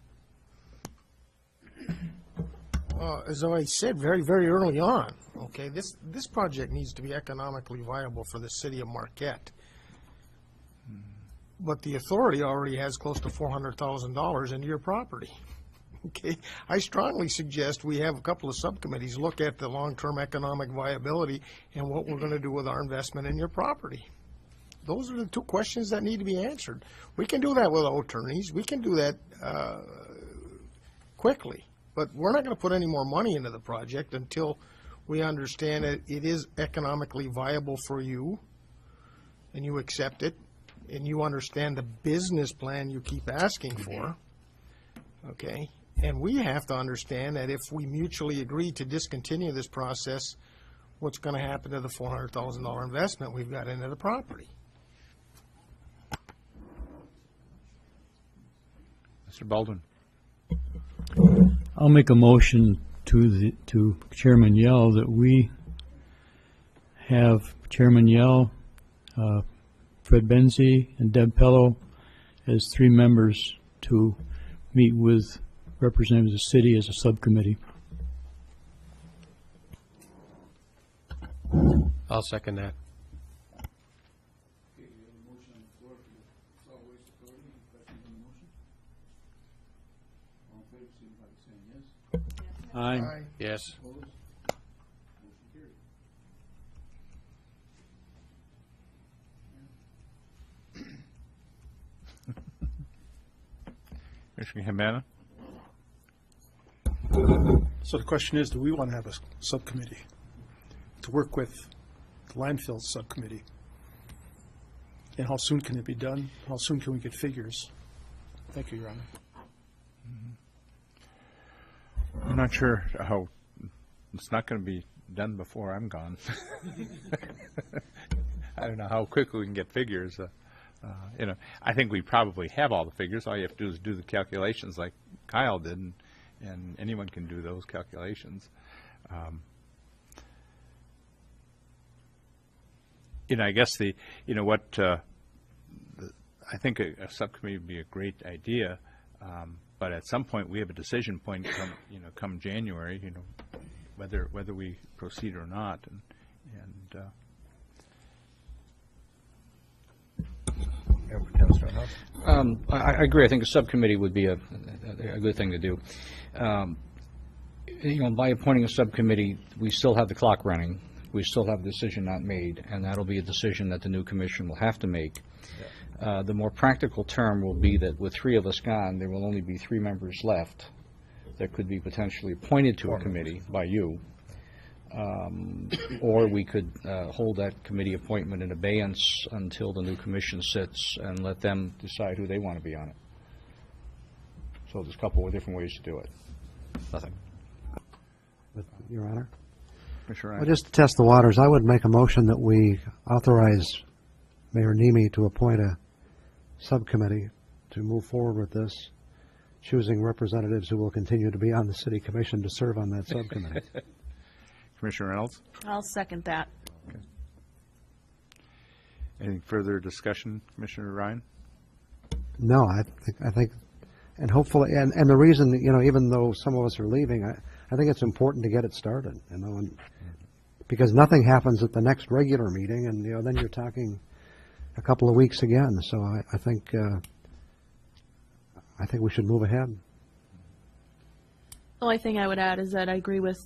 As I said very, very early on, okay, this project needs to be economically viable for the city of Marquette. But the authority already has close to $400,000 into your property. Okay, I strongly suggest we have a couple of subcommittees look at the long-term economic viability and what we're going to do with our investment in your property. Those are the two questions that need to be answered. We can do that without attorneys. We can do that quickly. But we're not going to put any more money into the project until we understand that it is economically viable for you and you accept it and you understand the business plan you keep asking for. Okay? And we have to understand that if we mutually agree to discontinue this process, what's going to happen to the $400,000 investment we've got into the property? Mr. Baldwin. I'll make a motion to Chairman Yell that we have Chairman Yell, Fred Benzie, and Deb Pello as 3 members to meet with representatives of the city as a subcommittee. I'll second that. Aye. Yes. Commissioner Campana? So the question is, do we want to have a subcommittee to work with the landfill subcommittee? And how soon can it be done? How soon can we get figures? Thank you, Your Honor. I'm not sure how, it's not going to be done before I'm gone. I don't know how quickly we can get figures. I think we probably have all the figures. All you have to do is do the calculations like Kyle did, and anyone can do those calculations. I guess I think a subcommittee would be a great idea. But at some point, we have a decision point come January, whether we proceed or not. I agree. I think a subcommittee would be a good thing to do. By appointing a subcommittee, we still have the clock running. We still have a decision not made, and that'll be a decision that the new commission will have to make. The more practical term will be that with 3 of us gone, there will only be 3 members left that could be potentially appointed to a committee by you. Or we could hold that committee appointment in abeyance until the new commission sits and let them decide who they want to be on it. So there's a couple of different ways to do it. Nothing. Your Honor? Commissioner Well, just to test the waters, I would make a motion that we authorize Mayor Nemi to appoint a subcommittee to move forward with this, choosing representatives who will continue to be on the city commission to serve on that subcommittee. Commissioner Reynolds? I'll second that. Okay. Any further discussion, Commissioner Ryan? No, I think, and hopefully, and the reason, even though some of us are leaving, I think it's important to get it started, because nothing happens at the next regular meeting, and then you're talking a couple of weeks again. So I think we should move ahead. The only thing I would add is that I agree with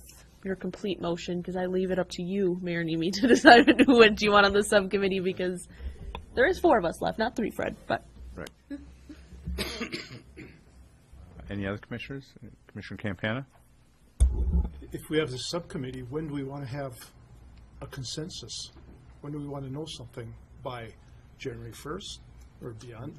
your complete motion, because I leave it up to you, Mayor Nemi, to decide what you want on the subcommittee, because there is 4 of us left, not 3, Fred. But right. Any other commissioners? Commissioner Campana? If we have the subcommittee, when do we want to have a consensus? When do we want to know something? By January 1st or beyond?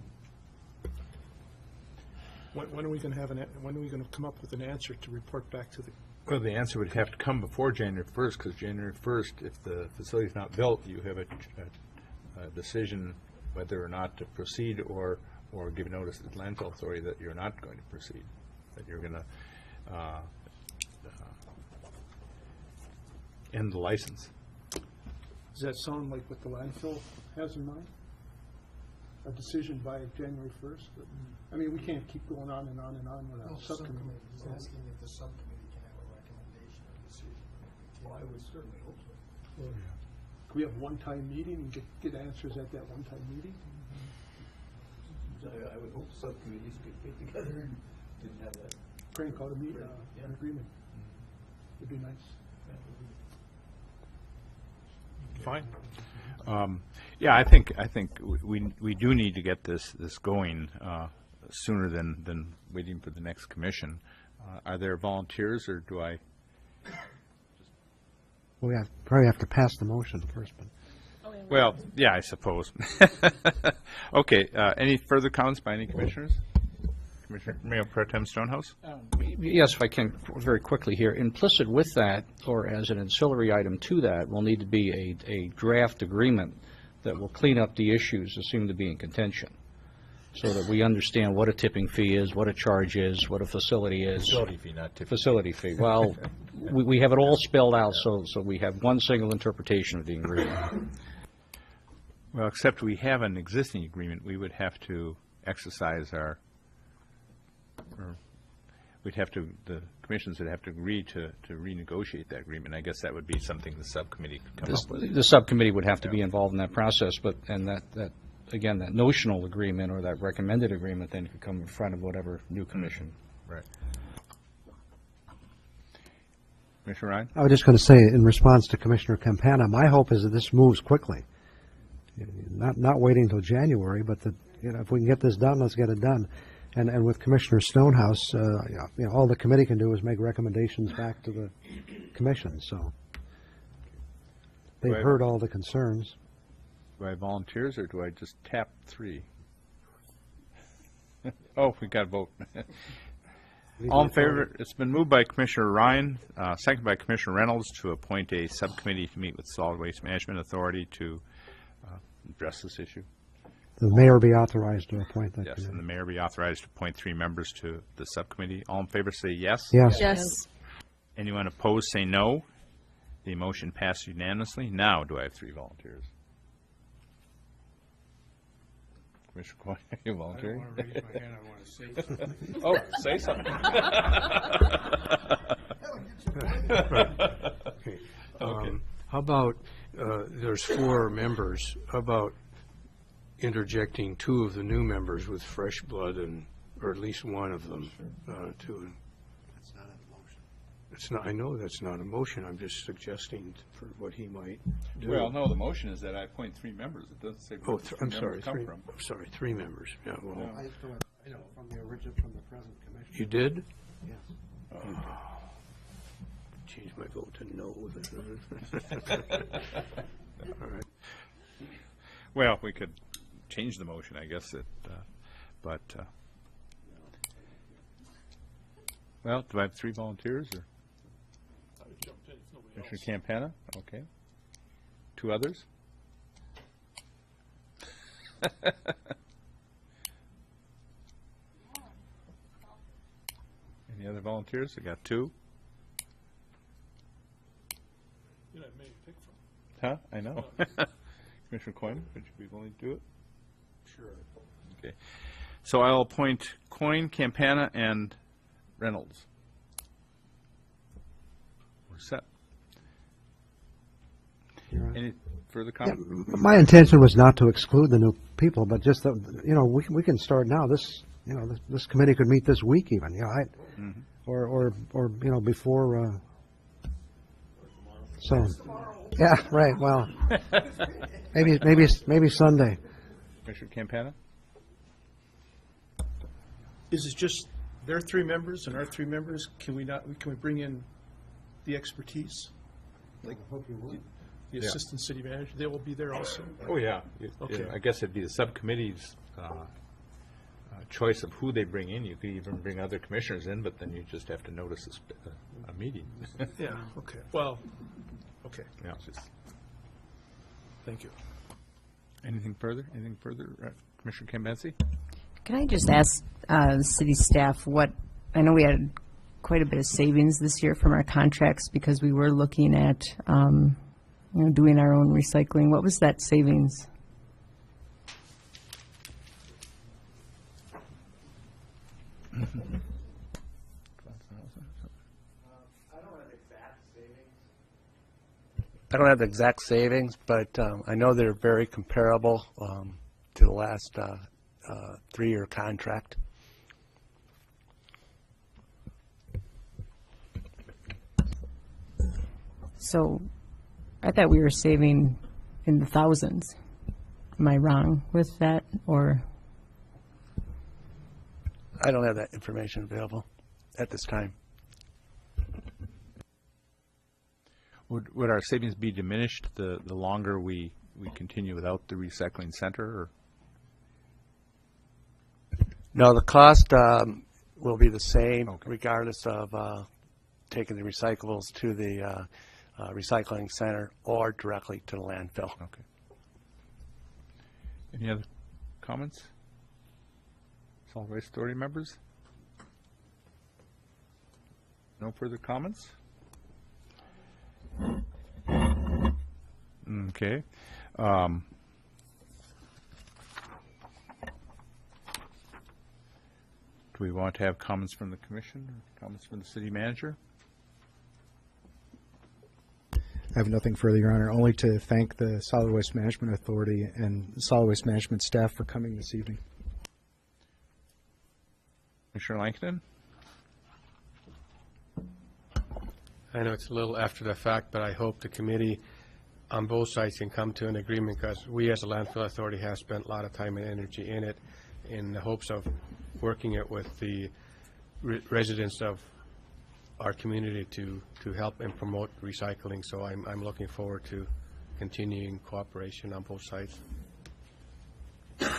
When are we going to when are we going to come up with an answer to report back to the? Well, the answer would have to come before January 1st, because January 1st, if the facility is not built, you have a decision whether or not to proceed or give notice to the landfill authority that you're not going to proceed, that you're going to end the license. Does that sound like what the landfill has in mind? a decision by January 1st? I mean, we can't keep going on and on and on without a subcommittee. He's asking if the subcommittee can have a recommendation or decision. Well, I would certainly hope so. Can we have a one-time meeting and get answers at that one-time meeting? I would hope subcommittees could get together and have that. Crank out an agreement. Would be nice. Fine. Yeah, I think we do need to get this going sooner than waiting for the next commission. Are there volunteers, or do I? We probably have to pass the motion first, but. Well, yeah, I suppose. Okay. Any further comments by any commissioners? Commissioner Mayor Pro Tem Stonehouse? Yes, if I can, very quickly here. Implicit with that, or as an ancillary item to that, will need to be a draft agreement that will clean up the issues that seem to be in contention, so that we understand what a tipping fee is, what a charge is, what a facility is. Facility fee, not tipping. Facility fee. Well, we have it all spelled out, so we have one single interpretation of the agreement. Well, except we have an existing agreement, we would have to exercise our, or the commissions would have to agree to renegotiate that agreement. I guess that would be something the subcommittee could come up with. The subcommittee would have to be involved in that process, and that again, that notional agreement or that recommended agreement then could come in front of whatever new commission. Right. Commissioner Ryan? I was just going to say, in response to Commissioner Campana, my hope is that this moves quickly. Not waiting until January, but that, if we can get this done, let's get it done. And with Commissioner Stonehouse, all the committee can do is make recommendations back to the commission. So they've heard all the concerns. Do I have volunteers, or do I just tap 3? Oh, we got to vote. All in favor? It's been moved by Commissioner Ryan, second by Commissioner Reynolds, to appoint a subcommittee to meet with Solid Waste Management Authority to address this issue. The mayor be authorized to appoint that Yes, committee. and the mayor be authorized to appoint 3 members to the subcommittee. All in favor say yes. Yes. Yes. Anyone opposed say no. The motion passed unanimously. Now, do I have 3 volunteers? Commissioner Coyle, are you volunteering? I don't want to raise my hand, I want to say something. Oh, say something. Okay. How about, there's 4 members, how about interjecting 2 of the new members with fresh blood, or at least one of them, to. That's not a motion. It's not, I know that's not a motion, I'm just suggesting for what he might do. Well, no, the motion is that I appoint 3 members. It doesn't say where Oh, the I'm 3 sorry, members come from. I'm sorry, 3 members, yeah, well. I know, from the original, from the present commission. You did? Yes. Change my vote to no. All right. Well, we could change the motion, I guess, but, well, do I have 3 volunteers, or? Commissioner Campana, okay. 2 others? Any other volunteers? I got 2. Huh? I know. Commissioner Coyne, would you be willing to do it? Sure. Okay. So I'll appoint Coyne, Campana, and Reynolds. We're set. Any further Yeah, comments? my intention was not to exclude the new people, but just that, we can start now. This committee could meet this week even, or before. So, yeah, right. Well, maybe Sunday. Commissioner Campana? Is it just their 3 members and our 3 members? Can we bring in the expertise? Like, the assistant city manager, they will be there also? Oh, yeah. Okay. I guess it'd be the subcommittee's choice of who they bring in. You could even bring other commissioners in, but then you just have to notice a meeting. Yeah, okay. Well, okay. Yeah. Thank you. Anything further? Commissioner Cambensi? Can I just ask city staff I know we had quite a bit of savings this year from our contracts because we were looking at, doing our own recycling. What was that savings? I don't have the exact savings, but I know they're very comparable to the last 3-year contract. So I thought we were saving in the thousands. Am I wrong with that, or? I don't have that information available at this time. Would our savings be diminished the longer we continue without the recycling center? Or? No, the cost will be the same regardless of taking the recyclables to the recycling center or directly to the landfill. Okay. Any other comments? Solid Waste Authority members? No further comments? Okay. Do we want to have comments from the commission or comments from the city manager? I have nothing further, Your Honor, only to thank the Solid Waste Management Authority and Solid Waste Management staff for coming this evening. Commissioner Langton? I know it's a little after the fact, but I hope the committee on both sides can come to an agreement, because we as a landfill authority have spent a lot of time and energy in it in the hopes of working it with the residents of our community to help and promote recycling. So I'm looking forward to continuing cooperation on both sides. Any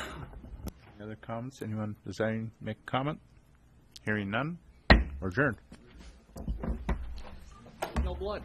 other comments? Anyone desiring to make a comment? Hearing none, we're adjourned. No blood.